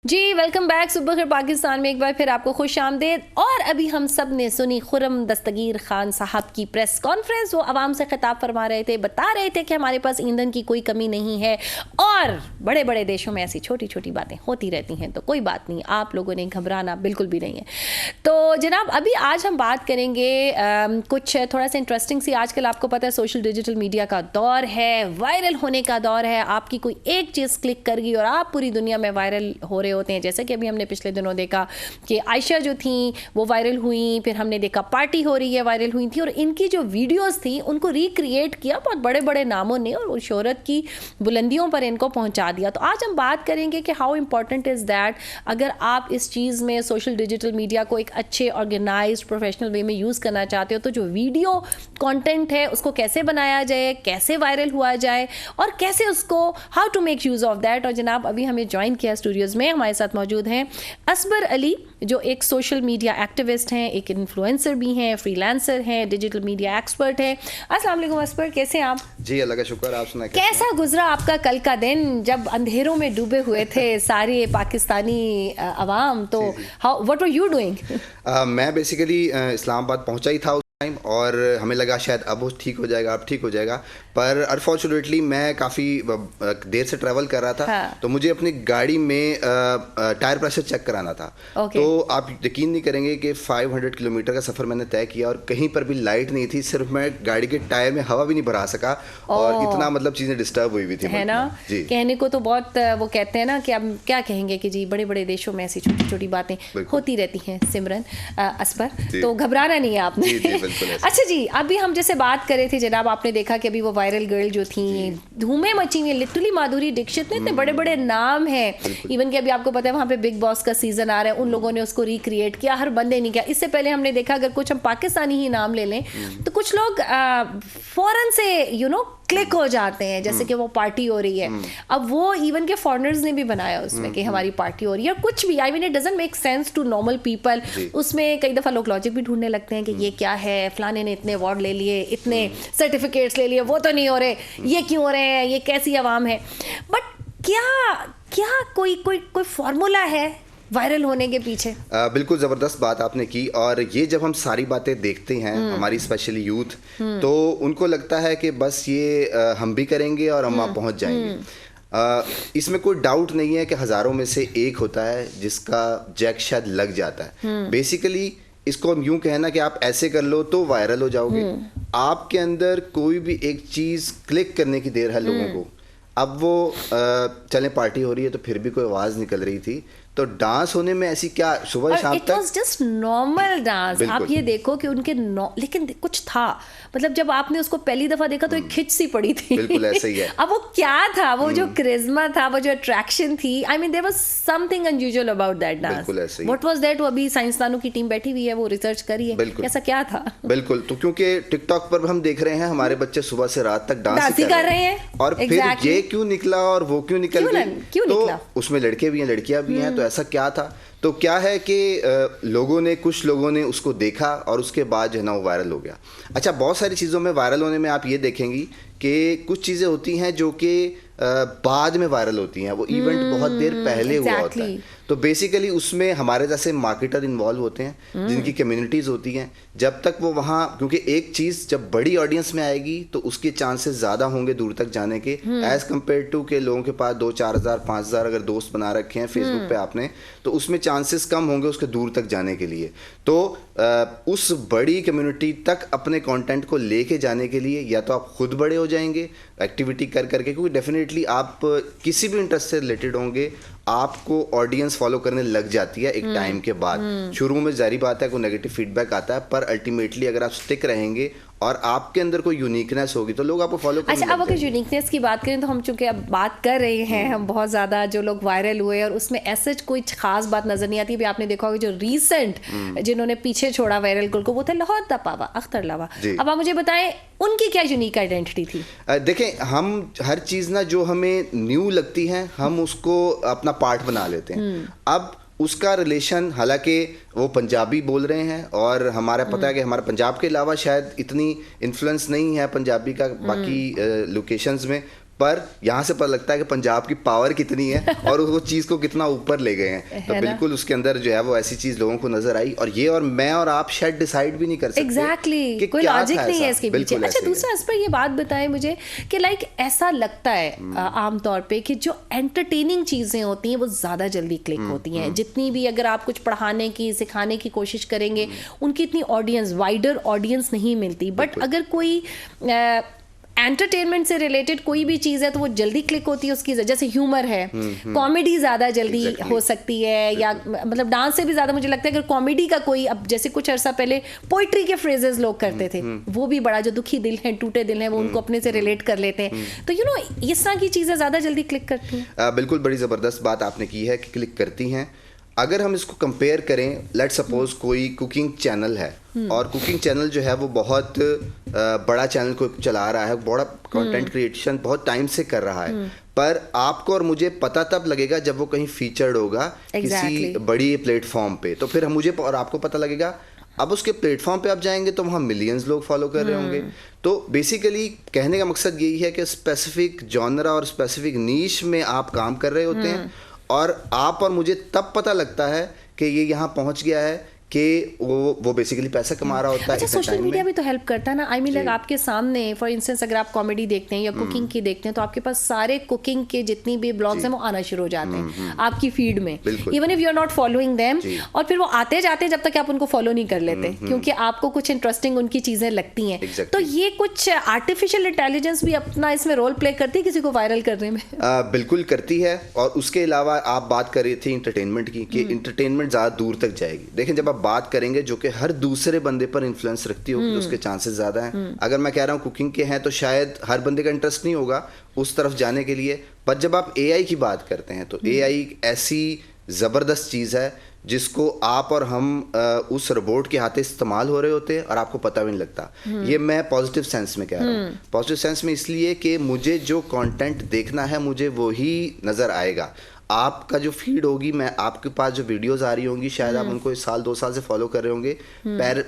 जी वेलकम बैक. सुबह खैर पाकिस्तान में एक बार फिर आपको खुश आमदेद. और अभी हम सब ने सुनी खुर्रम दस्तगीर खान साहब की प्रेस कॉन्फ्रेंस. वो आवाम से खिताब फरमा रहे थे, बता रहे थे कि हमारे पास ईंधन की कोई कमी नहीं है और बड़े बड़े देशों में ऐसी छोटी छोटी बातें होती रहती हैं, तो कोई बात नहीं, आप लोगों ने घबराना बिल्कुल भी नहीं है. तो जनाब अभी आज हम बात करेंगे कुछ थोड़ा सा इंटरेस्टिंग सी. आजकल आपको पता है सोशल डिजिटल मीडिया का दौर है, वायरल होने का दौर है. आपकी कोई एक चीज़ क्लिक कर गई और आप पूरी दुनिया में वायरल हो रहे होते हैं. जैसे कि अभी हमने पिछले दिनों देखा कि आयशा जो थी वो वायरल हुई, फिर हमने देखा पार्टी हो रही है वायरल हुई थी, और इनकी जो वीडियोस थी उनको रिक्रिएट किया बहुत बड़े बड़े नामों ने और शोहरत की बुलंदियों पर इनको पहुंचा दिया. तो आज हम बात करेंगे कि हाउ इंपॉर्टेंट इज़ दैट, अगर आप इस चीज़ में सोशल डिजिटल मीडिया को एक अच्छे ऑर्गेनाइज्ड प्रोफेशनल वे में यूज़ करना चाहते हो तो जो वीडियो कंटेंट है उसको कैसे बनाया जाए, कैसे वायरल हुआ जाए और कैसे उसको how to make use of that. और जनाब अभी हमें ज्वाइन किया स्टूडियोज़ में हमारे साथ मौजूद हैं असबर अली, जो एक सोशल मीडिया एक्टिविस्ट हैं, एक इन्फ्लुएंसर भी हैं, फ्रीलांसर हैं, डिजिटल मीडिया एक्सपर्ट हैं। अस्सलाम वालेकुम असबर, कैसे हैं आप? जी अल्लाह का शुक्र, आप सुनाएं कैसा गुजरा आपका कल का दिन जब अंधेरों में डूबे हुए थे सारे पाकिस्तानी अवाम? तो how what were you doing? मैं बेसिकली इस्लामाबाद पहुंचा ही था टाइम, और हमें लगा शायद अब वो ठीक हो जाएगा, अब ठीक हो जाएगा, पर अनफॉर्चुनेटली मैं काफ़ी देर से ट्रैवल कर रहा था। हाँ। तो मुझे अपनी गाड़ी में टायर प्रेशर चेक कराना था। तो आप यकीन नहीं करेंगे कि 500 किलोमीटर का सफ़र मैंने तय किया और कहीं पर भी लाइट नहीं थी, सिर्फ मैं गाड़ी के टायर में हवा भी नहीं भरा सका, और इतना मतलब चीज़ें डिस्टर्ब हुई थी, है ना। जी। कहने को तो बहुत वो कहते हैं ना कि अब क्या कहेंगे कि जी बड़े बड़े देशों में ऐसी छोटी छोटी बातें होती रहती हैं। सिमरन असपर, तो घबराना नहीं है आपने। अच्छा जी, अभी हम जैसे बात कर रहे थे जनाब, आपने देखा कि अभी वो वायरल गर्ल जो थी, धूमें मची हुई, लिटरली माधुरी दीक्षित ने इतने बड़े बड़े नाम हैं, इवन कि अभी आपको पता है वहाँ पे बिग बॉस का सीजन आ रहा है, उन लोगों ने उसको रिक्रिएट किया, हर बंदे ने किया। इससे पहले हमने देखा, अगर कुछ हम पाकिस्तानी ही नाम ले लें तो कुछ लोग फौरन से क्लिक हो जाते हैं, जैसे कि वो पार्टी हो रही है। अब वो इवन के फॉरेनर्स ने भी बनाया उसमें कि हमारी पार्टी हो रही है, कुछ भी, I mean it doesn't make sense to normal people. उसमें कई दफ़ा लोग लॉजिक भी ढूंढने लगते हैं कि ये क्या है, फलाने ने इतने अवार्ड ले लिए, इतने सर्टिफिकेट्स ले लिए, वो तो नहीं हो रहे, ये क्यों हो रहे हैं, ये कैसी आवाम है। बट क्या कोई फॉर्मूला है वायरल होने के पीछे? बिल्कुल ज़बरदस्त बात आपने की, और ये जब हम सारी बातें देखते हैं, हमारी स्पेशली यूथ, तो उनको लगता है कि बस ये हम भी करेंगे और हम वहाँ पहुँच जाएंगे। इसमें कोई डाउट नहीं है कि हज़ारों में से एक होता है जिसका जैक शायद लग जाता है। बेसिकली इसको हम यूं कहना कि आप ऐसे कर लो तो वायरल हो जाओगे। आपके अंदर कोई भी एक चीज़ क्लिक करने की देर है लोगों को। अब वो चले पार्टी हो रही है तो फिर भी कोई आवाज़ निकल रही थी, तो डांस होने में ऐसी क्या सुबह शाम तक, it was just normal dance. आप ये देखो कि उनके लेकिन कुछ था, मतलब जब आपने उसको पहली दफा देखा तो एक खिंच सी पड़ी थी। बिल्कुल ऐसा ही है। अब वो क्या था, वो जो क्रिज्मा था, वो जो अट्रैक्शन थी, I mean there was something unusual about that dance. बिल्कुल ऐसा ही। What was that? वो अभी साइंसदानों की टीम बैठी हुई है, वो रिसर्च कर रही है, ऐसा क्या था। बिल्कुल, तो क्योंकि टिकटॉक पर हम देख रहे हैं हमारे बच्चे सुबह से रात तक डांस ही कर रहे हैं, और फिर ये क्यों निकला और वो क्यों निकल गई, तो उसमें लड़के भी हैं लड़कियां भी हैं, तो ऐसा क्या था? तो क्या है कि कुछ लोगों ने उसको देखा और उसके बाद जो है ना वो वायरल हो गया। अच्छा, बहुत सारी चीज़ों में वायरल होने में आप ये देखेंगी कि कुछ चीज़ें होती हैं जो कि बाद में वायरल होती हैं, वो इवेंट बहुत देर पहले हुआ होता है। तो बेसिकली उसमें हमारे जैसे मार्केटर इन्वॉल्व होते हैं, जिनकी कम्युनिटीज़ होती हैं। जब तक वो वहाँ, क्योंकि एक चीज़ जब बड़ी ऑडियंस में आएगी तो उसके चांसेस ज़्यादा होंगे दूर तक जाने के, एज़ कम्पेयर टू के लोगों के पास 2-4 हज़ार 5 हज़ार अगर दोस्त बना रखे हैं फेसबुक पे आपने, तो उसमें चांसेस कम होंगे उसके दूर तक जाने के लिए। तो उस बड़ी कम्युनिटी तक अपने कंटेंट को लेके जाने के लिए या तो आप खुद बड़े हो जाएंगे एक्टिविटी कर करके, क्योंकि डेफिनेटली आप किसी भी इंटरेस्ट से रिलेटेड होंगे, आपको ऑडियंस फॉलो करने लग जाती है एक टाइम के बाद। शुरू में जारी बात है कोई नेगेटिव फीडबैक आता है, पर अल्टीमेटली अगर आप स्टिक रहेंगे और आपके अंदर कोई यूनिकनेस होगी तो लोग आपको फॉलो करेंगे। अच्छा, अब अगर यूनिकनेस की बात करें तो हम चूंकि अब बात कर रहे हैं, हम बहुत ज़्यादा जो लोग वायरल हुए और उसमें ऐसे कोई खास बात नज़र नहीं आती। भी आपने देखा होगा जो रीसेंट जिन्होंने पीछे छोड़ा वायरल गर्ल को, वो थे लाहौर दपावा, अख्तर लावा। अब आप मुझे बताएं उनकी क्या यूनिक आइडेंटिटी थी? देखें, हम हर चीज़ ना जो हमें न्यू लगती है हम उसको अपना पार्ट बना लेते हैं। अब उसका रिलेशन, हालांकि वो पंजाबी बोल रहे हैं और हमारा पता है कि हमारे पंजाब के अलावा शायद इतनी इन्फ्लुएंस नहीं है पंजाबी का बाकी लोकेशंस में, पर यहाँ से पता लगता है कि पंजाब की पावर कितनी है और वो चीज़ को कितना ऊपर ले गए हैं। तो बिल्कुल उसके अंदर जो है वो ऐसी चीज़ लोगों को नजर आई, और ये और मैं और आप शायद डिसाइड भी नहीं कर सकते एग्जैक्टली कोई लॉजिक नहीं है इसके पीछे। अच्छा, दूसरा इस पर ये बात बताएं मुझे कि लाइक ऐसा लगता है आमतौर पे कि जो एंटरटेनिंग चीज़ें होती हैं वो ज़्यादा जल्दी क्लिक होती हैं। जितनी भी अगर आप कुछ पढ़ाने की सिखाने की कोशिश करेंगे, उनकी इतनी ऑडियंस, वाइडर ऑडियंस नहीं मिलती। बट अगर कोई एंटरटेनमेंट से रिलेटेड कोई भी चीज़ है तो वो जल्दी क्लिक होती है उसकी, जैसे ह्यूमर है, कॉमेडी ज़्यादा जल्दी हो सकती है, या मतलब डांस से भी ज़्यादा मुझे लगता है अगर कॉमेडी का कोई, अब जैसे कुछ अर्सा पहले पोइट्री के फ्रेजेस लोग करते थे, वो भी बड़ा जो दुखी दिल है, टूटे दिल है, वो उनको अपने से रिलेट कर लेते हैं। तो इस तरह की चीज़ें ज़्यादा जल्दी क्लिक करती हैं। बिल्कुल, बड़ी ज़बरदस्त बात आपने की है कि क्लिक करती हैं। अगर हम इसको कंपेयर करें, लेट सपोज कोई कुकिंग चैनल है और कुकिंग चैनल जो है वो बहुत बड़ा चैनल को चला रहा है, बड़ा कंटेंट क्रिएशन बहुत टाइम से कर रहा है, पर आपको और मुझे पता तब लगेगा जब वो कहीं फीचर्ड होगा किसी बड़ी प्लेटफॉर्म पे, तो फिर मुझे और आपको पता लगेगा। अब उसके प्लेटफॉर्म पे आप जाएंगे तो वहाँ मिलियंस लोग फॉलो कर रहे होंगे। तो बेसिकली कहने का मकसद यही है कि स्पेसिफिक जॉनरा और स्पेसिफिक नीश में आप काम कर रहे होते हैं और आप और मुझे तब पता लगता है कि ये यहाँ पहुँच गया है कि वो बेसिकली पैसा कमा रहा होता है। अच्छा, सोशल मीडिया भी तो हेल्प करता है ना। आई मीन लाइक आपके सामने फॉर इंस्टेंस अगर आप कॉमेडी देखते हैं या कुकिंग की देखते हैं तो आपके पास सारे कुकिंग के जितनी भी ब्लॉग्स हैं वो आना शुरू हो जाते हैं आपकी फीड में, even if you are not following them, और फिर वो आते जाते जब तक आप उनको फॉलो नहीं कर लेते क्योंकि आपको कुछ इंटरेस्टिंग उनकी चीजें लगती हैं। तो ये कुछ आर्टिफिशियल इंटेलिजेंस भी अपना इसमें रोल प्ले करती है किसी को वायरल करने में? बिल्कुल करती है। और उसके अलावा आप बात कर रही थी इंटरटेनमेंट की, कि इंटरटेनमेंट ज़्यादा दूर तक जाएगी। देखें, जब आप बात करेंगे जो कि हर दूसरे बंदे पर इन्फ्लुएंस रखती होगी तो उसके चांसेस ज़्यादा हैं। अगर मैं कह रहा हूँ कुकिंग के हैं तो शायद हर बंदे का इंटरेस्ट नहीं होगा उस तरफ जाने के लिए। पर जब आप एआई की बात करते हैं तो एआई ऐसी ज़बरदस्त चीज़ है जिसको आप और हम उस रोबोट के हाथ इस्तेमाल हो रहे होते हैं और आपको पता भी नहीं लगता। ये मैं पॉजिटिव सेंस में कह रहा हूँ। पॉजिटिव सेंस में इसलिए कि मुझे जो कंटेंट देखना है मुझे वो ही नज़र आएगा। आपका जो फीड होगी, मैं आपके पास जो वीडियोस आ रही होंगी शायद आप उनको 1-2 साल से फॉलो कर रहे होंगे,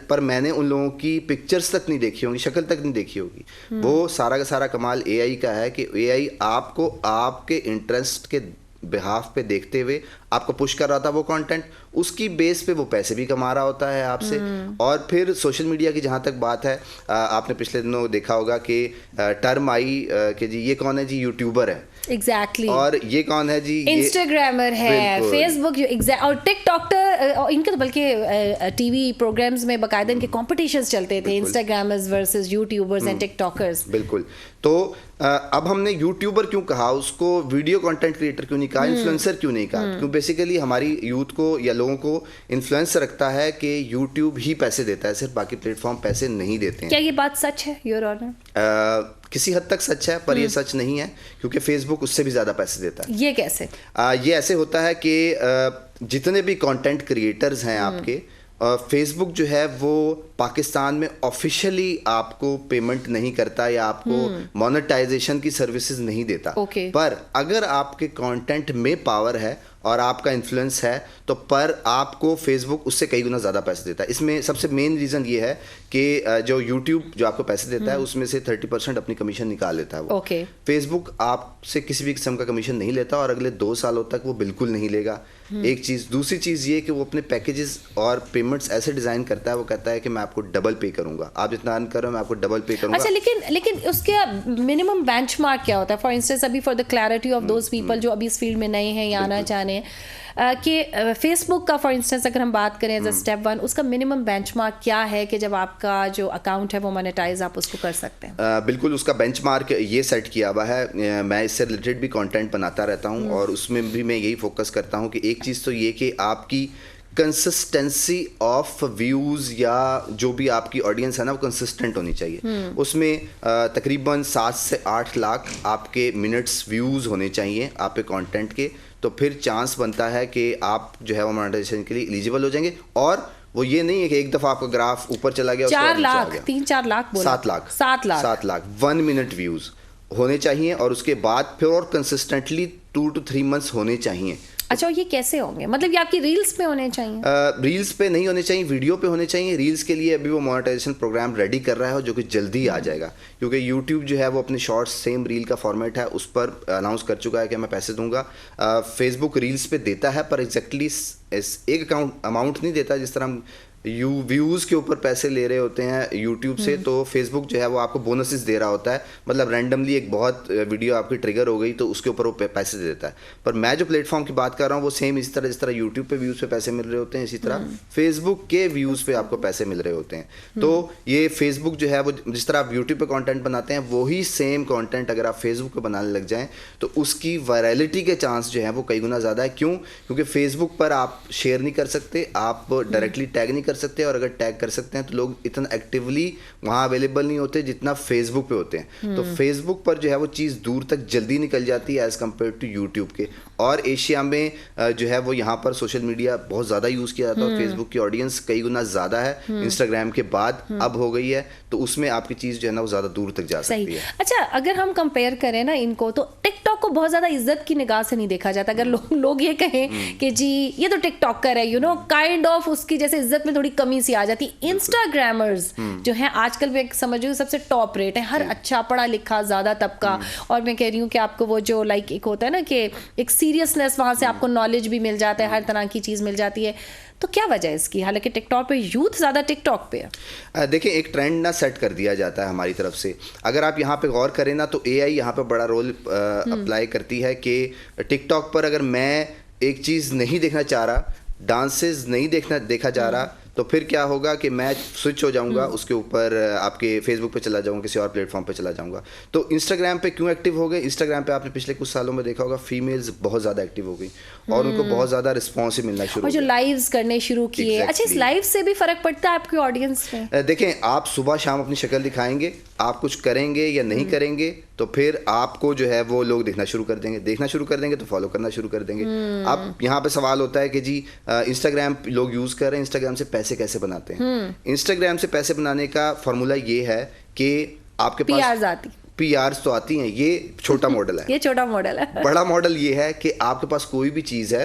पर मैंने उन लोगों की पिक्चर्स तक नहीं देखी होंगी, शक्ल तक नहीं देखी होगी। वो सारा का सारा कमाल एआई का है कि एआई आपको आपके इंटरेस्ट के बिहाफ पे देखते हुए आपको पुश कर रहा था वो कंटेंट, उसकी बेस पे वो पैसे भी कमा रहा होता है आपसे। और फिर सोशल मीडिया की जहाँ तक बात है, आपने पिछले दिनों देखा होगा कि टर्म आई कि जी ये कौन है जी, यूट्यूबर है। एग्जैक्टली। और ये कौन है जी, इंस्टाग्रामर है, फेसबुक और टिकटॉकर, इनके तो बल्कि टीवी प्रोग्राम्स में बाकायदा इनके कॉम्पिटिशन्स चलते थे, Instagrammers versus YouTubers and TikTokers. बिल्कुल। तो अब हमने यूट्यूबर क्यों कहा, उसको वीडियो कंटेंट क्रिएटर क्यों नहीं कहा, इन्फ्लुएंसर क्यों नहीं कहा? क्यों बेसिकली हमारी यूथ को या लोगों को इन्फ्लुएंस रखता है कि यूट्यूब ही पैसे देता है, सिर्फ बाकी प्लेटफॉर्म पैसे नहीं देते हैं। क्या ये बात सच है योर ऑनर? किसी हद तक सच है, पर ये सच नहीं है क्योंकि फेसबुक उससे भी ज़्यादा पैसे देता है। ये कैसे? ये ऐसे होता है कि जितने भी कंटेंट क्रिएटर्स हैं आपके, फेसबुक जो है वो पाकिस्तान में ऑफिशियली आपको पेमेंट नहीं करता या आपको मोनेटाइजेशन की सर्विसेज नहीं देता। पर अगर आपके कंटेंट में पावर है और आपका इन्फ्लुएंस है तो पर आपको फेसबुक उससे कई गुना ज़्यादा पैसे देता है। इसमें सबसे मेन रीज़न ये है कि जो यूट्यूब जो आपको पैसे देता है उसमें से 30% अपनी कमीशन निकाल लेता है वो। फेसबुक आपसे किसी भी किस्म का कमीशन नहीं लेता और अगले 2 सालों तक वो बिल्कुल नहीं लेगा। एक चीज़। दूसरी चीज़ ये कि वो अपने पैकेजेस और पेमेंट्स ऐसे डिज़ाइन करता है, वो कहता है कि मैं आपको डबल पे करूंगा, आप जितना अर्न कर रहे हो मैं आपको डबल पे करूंगा। अच्छा, लेकिन उसके मिनिमम बेंचमार्क क्या होता है? फॉर इंस्टेंस अभी for the clarity of those people जो अभी इस फील्ड में नए हैं या आना चाहने हैं, कि फेसबुक का फॉर इंस्टेंस अगर हम बात करें एज अ स्टेप 1, उसका मिनिमम बेंचमार्क क्या है कि जब आपका जो अकाउंट है वो मोनेटाइज आप उसको कर सकते हैं? बिल्कुल, उसका बेंचमार्क ये सेट किया हुआ है। मैं इससे रिलेटेड भी कंटेंट बनाता रहता हूँ और उसमें भी मैं यही फोकस करता हूँ कि एक चीज़ तो ये कि आपकी कंसिस्टेंसी ऑफ व्यूज़ या जो भी आपकी ऑडियंस है ना वो कंसिस्टेंट होनी चाहिए। उसमें तकरीबन 7 से 8 लाख आपके मिनट्स व्यूज़ होने चाहिए आपके कंटेंट के, तो फिर चांस बनता है कि आप जो है वो मोनेटाइजेशन के लिए एलिजिबल हो जाएंगे। और वो ये नहीं है कि एक दफ़ा आपका ग्राफ ऊपर चला गया 4 लाख 3-4 लाख 7 लाख 1 मिनट व्यूज़ होने चाहिए और उसके बाद फिर और कंसिस्टेंटली 2 to 3 मंथ्स होने चाहिए। अच्छा, ये कैसे होंगे? मतलब ये आपकी रील्स पे होने चाहिए? रील्स पे नहीं होने चाहिए, वीडियो पे होने चाहिए। रील्स के लिए अभी वो मोनेटाइजेशन प्रोग्राम रेडी कर रहा है जो कि जल्दी आ जाएगा, क्योंकि यूट्यूब जो है वो अपने शॉर्ट्स सेम रील का फॉर्मेट है उस पर अनाउंस कर चुका है कि मैं पैसे दूंगा। फेसबुक रील्स पे देता है पर एग्जैक्टली एक अमाउंट नहीं देता। जिस तरह हम व्यूज़ के ऊपर पैसे ले रहे होते हैं यूट्यूब से, तो फेसबुक जो है वो आपको बोनसेस दे रहा होता है। मतलब रैंडमली एक बहुत वीडियो आपकी ट्रिगर हो गई तो उसके ऊपर वो पैसे दे देता है। पर मैं जो प्लेटफॉर्म की बात कर रहा हूँ वो सेम इस तरह जिस तरह यूट्यूब पे व्यूज़ पे पैसे मिल रहे होते हैं, इसी तरह फेसबुक के व्यूज़ पे आपको पैसे मिल रहे होते हैं। तो ये फेसबुक जो है वो जिस तरह आप यूट्यूब पे कंटेंट बनाते हैं वही सेम कंटेंट अगर आप फेसबुक पे बनाने लग जाएं तो उसकी वायरलिटी के चांस जो है वो कई गुना ज़्यादा है। क्यों? क्योंकि फेसबुक पर आप शेयर नहीं कर सकते, आप डायरेक्टली टैग नहीं कर कर सकते हैं, और अगर टैग कर सकते हैं तो लोग इतना एक्टिवली वहाँ अवेलेबल नहीं होते जितना फेसबुक पे होते हैं। तो फेसबुक पर जो है वो चीज़ दूर तक जल्दी निकल जाती है एज़ कम्पेयर टू यूट्यूब के। और एशिया में जो है वो यहाँ पर सोशल मीडिया बहुत ज़्यादा यूज़ किया जाता है, और फेसबुक की ऑडियंस कई गुना ज़्यादा है इंस्टाग्राम के बाद अब हो गई है, तो उसमें आपकी चीज़ जो है ना वो ज़्यादा दूर तक जा सकती है। अच्छा, अगर हम कंपेयर करें ना इनको, तो टिकटॉक को बहुत ज़्यादा इज्जत की निगाह से नहीं देखा जाता। अगर लोग ये कहें कि जी ये तो टिकटॉकर है, काइंड ऑफ उसकी जैसे इज्जत में थोड़ी कमी सी आ जाती। इंस्टाग्रामर्स जो है आजकल मैं समझ रही हूँ सबसे टॉप रेट है, हर अच्छा पढ़ा लिखा ज़्यादा तबका। और मैं कह रही हूँ कि आपको वो जो लाइक एक होता है ना कि एक सीरियसनेस, वहाँ से आपको नॉलेज भी मिल जाता है, हर तरह की चीज़ मिल जाती है। तो क्या वजह है इसकी? हालांकि टिकटॉक पे यूथ ज़्यादा टिकटॉक पे है। देखिए, एक ट्रेंड ना सेट कर दिया जाता है हमारी तरफ से। अगर आप यहाँ पे गौर करें ना, तो एआई यहाँ पे बड़ा रोल अप्लाई करती है कि टिकटॉक पर अगर मैं एक चीज़ नहीं देखना चाह रहा, डांसेस नहीं देखा जा रहा, तो फिर क्या होगा कि मैं स्विच हो जाऊंगा, उसके ऊपर आपके फेसबुक पे चला जाऊंगा, किसी और प्लेटफॉर्म पे चला जाऊंगा। तो इंस्टाग्राम पे क्यों एक्टिव हो गए? इंस्टाग्राम पे आपने पिछले कुछ सालों में देखा होगा फीमेल्स बहुत ज़्यादा एक्टिव हो गई, और उनको बहुत ज़्यादा रिस्पॉन्स ही मिलना शुरू और जो लाइव्स करने शुरू किए। अच्छा, इस लाइव से भी फर्क पड़ता है आपकी ऑडियंस में? देखें, आप सुबह शाम अपनी शक्ल दिखाएंगे, आप कुछ करेंगे या नहीं करेंगे, तो फिर आपको जो है वो लोग देखना शुरू कर देंगे तो फॉलो करना शुरू कर देंगे। अब यहाँ पे सवाल होता है कि जी इंस्टाग्राम लोग यूज़ कर रहे हैं, इंस्टाग्राम से पैसे कैसे बनाते हैं? इंस्टाग्राम से पैसे बनाने का फॉर्मूला ये है कि आपके पास पीआरस तो आती हैं, ये छोटा मॉडल है। ये छोटा मॉडल है। बड़ा मॉडल ये है कि आपके पास कोई भी चीज़ है,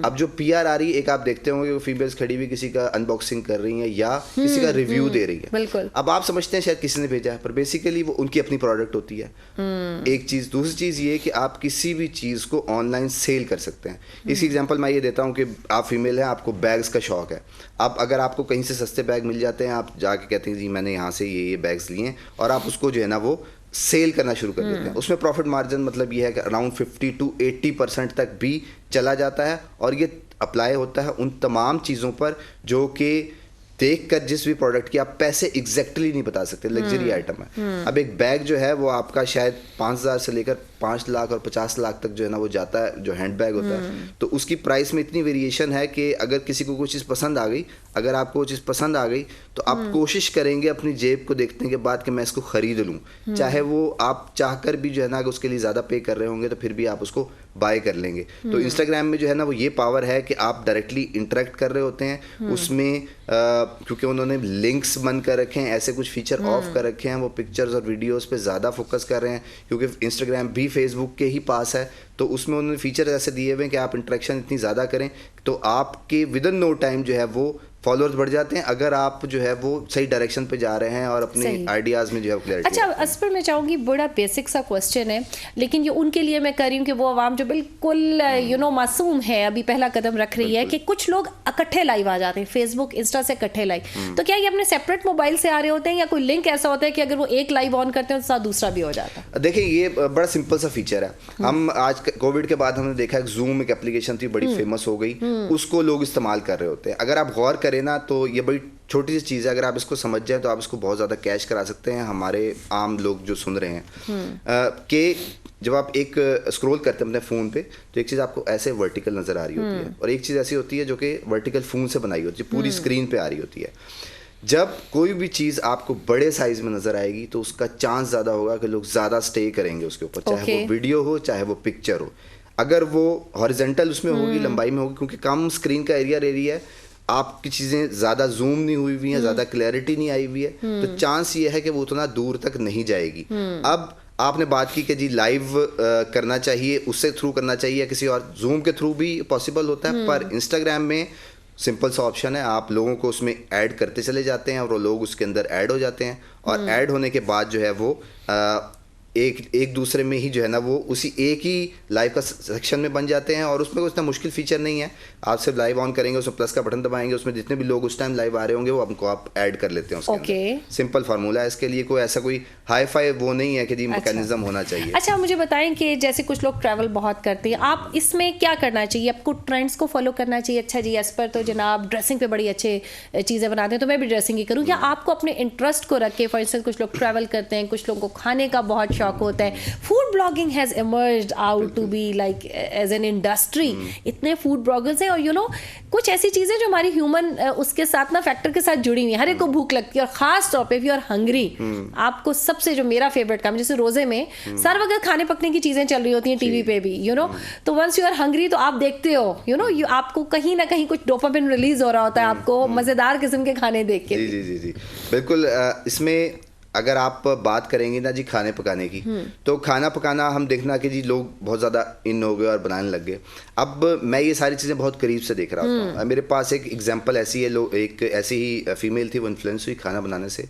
अब जो पीआर आ रही है, एक आप देखते होंगे फीमेल्स खड़ी हुई किसी का अनबॉक्सिंग कर रही हैं या किसी का रिव्यू दे रही है। बिल्कुल। अब आप समझते हैं शायद किसी ने भेजा है, पर बेसिकली वो उनकी अपनी प्रोडक्ट होती है। एक चीज़। दूसरी चीज़ ये कि आप किसी भी चीज़ को ऑनलाइन सेल कर सकते हैं। इसी एग्जाम्पल मैं ये देता हूँ कि आप फीमेल हैं, आपको बैग्स का शौक है। अब अगर आपको कहीं से सस्ते बैग मिल जाते हैं, आप जाके कहते हैं जी मैंने यहाँ से ये बैग्स लिए हैं, और आप उसको जो है ना वो सेल करना शुरू कर देते हैं। उसमें प्रॉफिट मार्जिन मतलब ये है कि अराउंड 50 to 80% तक भी चला जाता है, और ये अप्लाई होता है उन तमाम चीज़ों पर जो कि देखकर जिस भी प्रोडक्ट की आप पैसे एग्जैक्टली नहीं बता सकते, लग्जरी आइटम है। अब एक बैग जो है वो आपका शायद 5,000 से लेकर 5 लाख और 50 लाख तक जो है ना वो जाता है, जो हैंड बैग होता है। तो उसकी प्राइस में इतनी वेरिएशन है कि अगर किसी को कोई चीज़ पसंद आ गई, अगर आपको वो चीज़ पसंद आ गई, तो आप कोशिश करेंगे अपनी जेब को देखने के बाद कि मैं इसको ख़रीद लूँ, चाहे वो आप चाहकर भी जो है ना अगर उसके लिए ज़्यादा पे कर रहे होंगे तो फिर भी आप उसको बाय कर लेंगे। तो इंस्टाग्राम में जो है ना वो ये पावर है कि आप डायरेक्टली इंटरेक्ट कर रहे होते हैं उसमें, क्योंकि उन्होंने लिंक्स बंद कर रखे हैं, ऐसे कुछ फीचर ऑफ कर रखे हैं, वो पिक्चर्स और वीडियोस पे ज़्यादा फोकस कर रहे हैं, क्योंकि इंस्टाग्राम भी फेसबुक के ही पास है। तो उसमें उन्होंने फीचर ऐसे दिए हुए हैं कि आप इंटरेक्शन इतनी ज़्यादा करें तो आपके विद इन नो टाइम जो है वो फॉलोअर्स बढ़ जाते हैं, अगर आप जो है वो सही डायरेक्शन पे जा रहे हैं और अपने आइडियाज़ में जो है क्लैरिटी। अच्छा, असफर मैं चाहूँगी, बड़ा बेसिक सा क्वेश्चन है, लेकिन ये उनके लिए मैं कर रही हूँ कि वो आवाम जो बिल्कुल मासूम है, अभी पहला कदम रख रही है, कि कुछ लोग इकट्ठे लाइव आ जाते हैं, फेसबुक इंस्टा से इकट्ठे लाइव, तो क्या ये अपने सेपरेट मोबाइल से आ रहे होते हैं या कोई लिंक ऐसा होता है कि अगर वो एक लाइव ऑन करते हैं तो साथ दूसरा भी हो जाता है? देखिए, ये बड़ा सिंपल सा फीचर है। हम आज कोविड के बाद हमने देखा जूम एक एप्लीकेशन थी, बड़ी फेमस हो गई, उसको लोग इस्तेमाल कर रहे होते हैं। अगर आप गौर करें ना तो ये बड़ी छोटी सी चीज़ है, अगर आप इसको समझ जाएं तो आप इसको बहुत ज़्यादा कैच करा सकते हैं हमारे आम लोग जो सुन रहे हैं। कि जब आप एक स्क्रॉल करते हैं अपने फ़ोन पे तो एक चीज़ आपको ऐसे वर्टिकल नज़र आ रही होती है, और एक चीज़ ऐसी होती है जो कि वर्टिकल फ़ोन से बनाई होती है, पूरी स्क्रीन पे आ रही होती है। जब कोई भी चीज़ आपको बड़े साइज़ में नज़र आएगी तो उसका चांस ज़्यादा होगा कि लोग ज़्यादा स्टे करेंगे उसके ऊपर, चाहे वो वीडियो हो चाहे वो पिक्चर हो। अगर वो हॉरिजेंटल उसमें होगी, लंबाई में होगी, क्योंकि कम स्क्रीन का एरिया ले रही है, आपकी चीज़ें ज़्यादा जूम नहीं हुई हुई हैं, ज़्यादा क्लैरिटी नहीं आई हुई है, तो चांस ये है कि वो उतना दूर तक नहीं जाएगी। अब आपने बात की कि जी लाइव करना चाहिए, उससे थ्रू करना चाहिए, किसी और जूम के थ्रू भी पॉसिबल होता है, पर इंस्टाग्राम में सिंपल सा ऑप्शन है, आप लोगों को उसमें ऐड करते चले जाते हैं और वो लोग उसके अंदर ऐड हो जाते हैं, और ऐड होने के बाद जो है वो एक दूसरे में ही जो है ना वो उसी एक ही लाइव का सेक्शन में बन जाते हैं, और उसमें कोई इतना मुश्किल फीचर नहीं है। आप सिर्फ लाइव ऑन करेंगे, उसमें प्लस का बटन दबाएंगे, उसमें जितने भी लोग उस टाइम लाइव आ रहे होंगे वो आपको आप ऐड कर लेते हैं उसके अंदर। सिंपल फार्मूला है इसके लिए, कोई ऐसा कोई हाई फाई वो नहीं है कि जी मैकेनिज्म होना चाहिए। अच्छा, मुझे बताएं कि जैसे कुछ लोग ट्रैवल बहुत करते हैं, आप इसमें क्या करना चाहिए? आपको ट्रेंड्स को फॉलो करना चाहिए? अच्छा जी, एस पर तो जनाब ड्रेसिंग पे बड़ी अच्छे चीज़ें बनाते हैं तो मैं भी ड्रेसिंग ही करूँ, या आपको अपने इंटरेस्ट को रख के, फॉर इंस्टेंस कुछ लोग ट्रैवल करते हैं, कुछ लोगों को खाने का बहुत शौक होता है। Food blogging has emerged out to be like as an industry. इतने फूड ब्लॉगर्स हैं और यू नो कुछ ऐसी चीज़ें जो हमारी ह्यूमन उसके साथ ना फैक्टर के साथ जुड़ी हुई हैं। हर एक को भूख लगती है और ख़ास तौर पे इफ यू आर हंग्री, आपको सबसे जो मेरा फेवरेट काम, जैसे रोज़े में सर वगैरह खाने पकने की चीज़ें चल रही होती हैं टीवी पे भी, यू नो, तो वंस यू आर हंग्री तो आप देखते हो, यू नो, आपको कहीं ना कहीं कुछ डोपामिन रिलीज हो रहा होता है आपको मज़ेदार किस्म के खाने देख के। जी बिल्कुल। इसमें अगर आप बात करेंगे ना जी खाने पकाने की, तो खाना पकाना हम देखना कि जी लोग बहुत ज़्यादा इन हो गए और बनाने लग गए। अब मैं ये सारी चीज़ें बहुत करीब से देख रहा होता हूँ। मेरे पास एक एग्जांपल ऐसी है, एक ऐसी ही फीमेल थी, वो इन्फ्लुएंस हुई खाना बनाने से।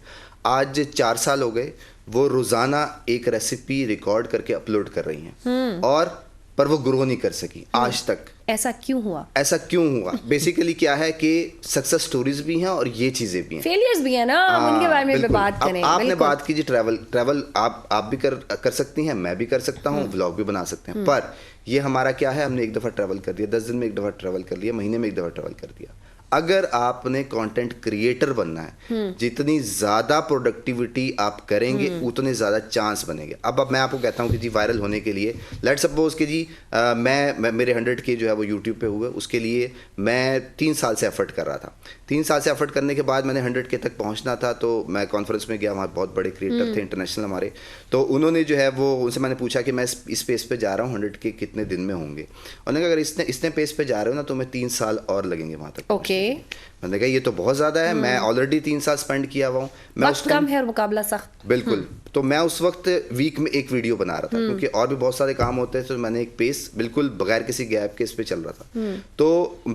आज 4 साल हो गए, वो रोज़ाना एक रेसिपी रिकॉर्ड करके अपलोड कर रही हैं, और पर वो ग्रो नहीं कर सकी आज तक। ऐसा क्यों हुआ? बेसिकली क्या है कि सक्सेस स्टोरीज भी हैं और ये चीजें भी हैं, फेलियर्स भी हैं ना, हम उनके बारे में भी बात करें। आपने बात की जी ट्रैवल आप भी कर सकती हैं, मैं भी कर सकता हूँ, व्लॉग भी बना सकते हैं। पर ये हमारा क्या है, हमने एक दफ़ा ट्रैवल कर दिया, 10 दिन में एक दफ़ा ट्रैवल कर लिया, महीने में एक दफ़ा ट्रैवल कर दिया। अगर आपने कंटेंट क्रिएटर बनना है, जितनी ज़्यादा प्रोडक्टिविटी आप करेंगे उतने ज़्यादा चांस बनेंगे। अब मैं आपको कहता हूँ कि जी वायरल होने के लिए लेट सपोज कि जी मैं मेरे 100K जो है वो यूट्यूब पे हुए, उसके लिए मैं 3 साल से एफर्ट कर रहा था। 3 साल से एफर्ट करने के बाद मैंने 100K तक पहुँचना था, तो मैं कॉन्फ्रेंस में गया, वहाँ बहुत बड़े क्रिएटर थे इंटरनेशनल हमारे, तो उन्होंने जो है वो उनसे मैंने पूछा कि मैं इस पेस पे जा रहा हूँ, 100K कितने दिन में होंगे। उन्होंने कहा अगर इतने पेस पे जा रहे हो ना तो मैं 3 साल और लगेंगे वहाँ तक। ओके, मैंने कहा ये तो बहुत ज़्यादा है, मैं ऑलरेडी 3 साल स्पेंड किया हुआ हूँ, मैं वक्त कम है और मुकाबला सख्त। बिल्कुल। तो मैं उस वक्त वीक में एक वीडियो बना रहा था, क्योंकि और भी बहुत सारे काम होते हैं, तो मैंने एक पेस बिल्कुल बगैर किसी गैप के इस पे चल रहा था। तो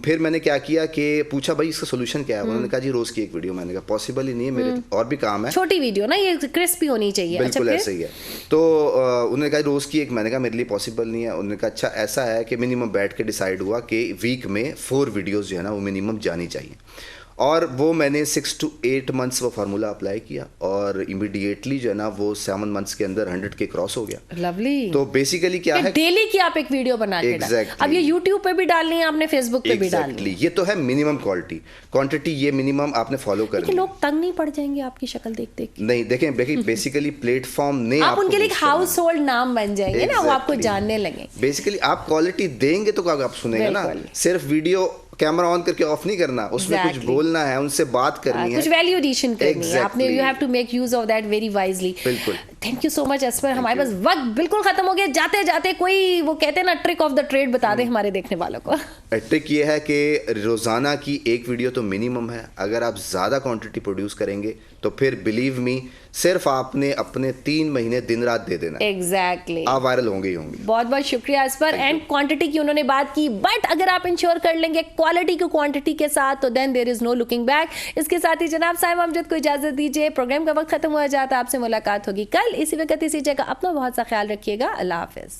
फिर मैंने क्या किया कि पूछा भाई इसका सोल्यूशन क्या है। उन्होंने कहा जी रोज की एक वीडियो। मैंने कहा पॉसिबल ही नहीं है, मेरे और भी काम है। छोटी वीडियो ना, ये क्रिस्पी होनी चाहिए। बिल्कुल ऐसे ही है। तो उन्होंने कहा रोज की एक, मैंने कहा मेरे लिए पॉसिबल नहीं है। उन्होंने कहा अच्छा ऐसा है कि मिनिमम बैठ के डिसाइड हुआ कि वीक में 4 वीडियोज जो है ना वो मिनिमम जानी चाहिए। और वो मैंने 6 to 8 months वो फार्मूला अप्लाई किया, और इमीडिएटली जो है ना वो 7 months के अंदर 100K क्रॉस हो गया। लवली। तो बेसिकली क्या है, डेली की आप एक वीडियो बना के Exactly. अब ये यूट्यूब पे भी डालनी है आपने, फेसबुक पे भी डालनी है। ये तो है मिनिमम क्वांटिटी, ये मिनिमम आपने फॉलो करनी है। लोग तंग नहीं पड़ जाएंगे आपकी शक्ल देख देख के? नहीं, देखें बेसिकली प्लेटफॉर्म ने आप उनके लिए हाउस होल्ड नाम बन जाएंगे ना, वो आपको जानने लगे। बेसिकली आप क्वालिटी देंगे तो आप सुनेंगे ना, सिर्फ वीडियो कैमरा ऑन करके ऑफ नहीं करना, उसमें कुछ बोलना है, उनसे बात करनी है, कुछ वैल्यू एडिशन करनी है आपने। You have to make use of that very wisely. बिल्कुल। थैंक यू सो मच एस्पर। हमारे पास वक्त बिल्कुल खत्म हो गया। जाते जाते कोई वो कहते हैं ना ट्रिक ऑफ द ट्रेड बता दे हमारे देखने वालों को। ट्रिक ये है कि रोजाना की एक वीडियो तो मिनिमम है। अगर आप ज्यादा क्वांटिटी प्रोड्यूस करेंगे तो फिर बिलीव मी, सिर्फ आपने अपने 3 महीने दिन रात दे देना। एग्जैक्टली। आप वायरल होंगे ही होंगे। बहुत बहुत शुक्रिया इस पर। एंड क्वांटिटी की उन्होंने बात की, बट अगर आप इंश्योर कर लेंगे क्वालिटी को क्वांटिटी के साथ, तो then there is no looking back. इसके साथ ही जनाब साइमा अमजद को इजाजत दीजिए। प्रोग्राम का वक्त खत्म हो जाता है, आपसे मुलाकात होगी कल इसी वक्त इसी जगह। अपना बहुत सा ख्याल रखिएगा। अल्लाह हाफिज।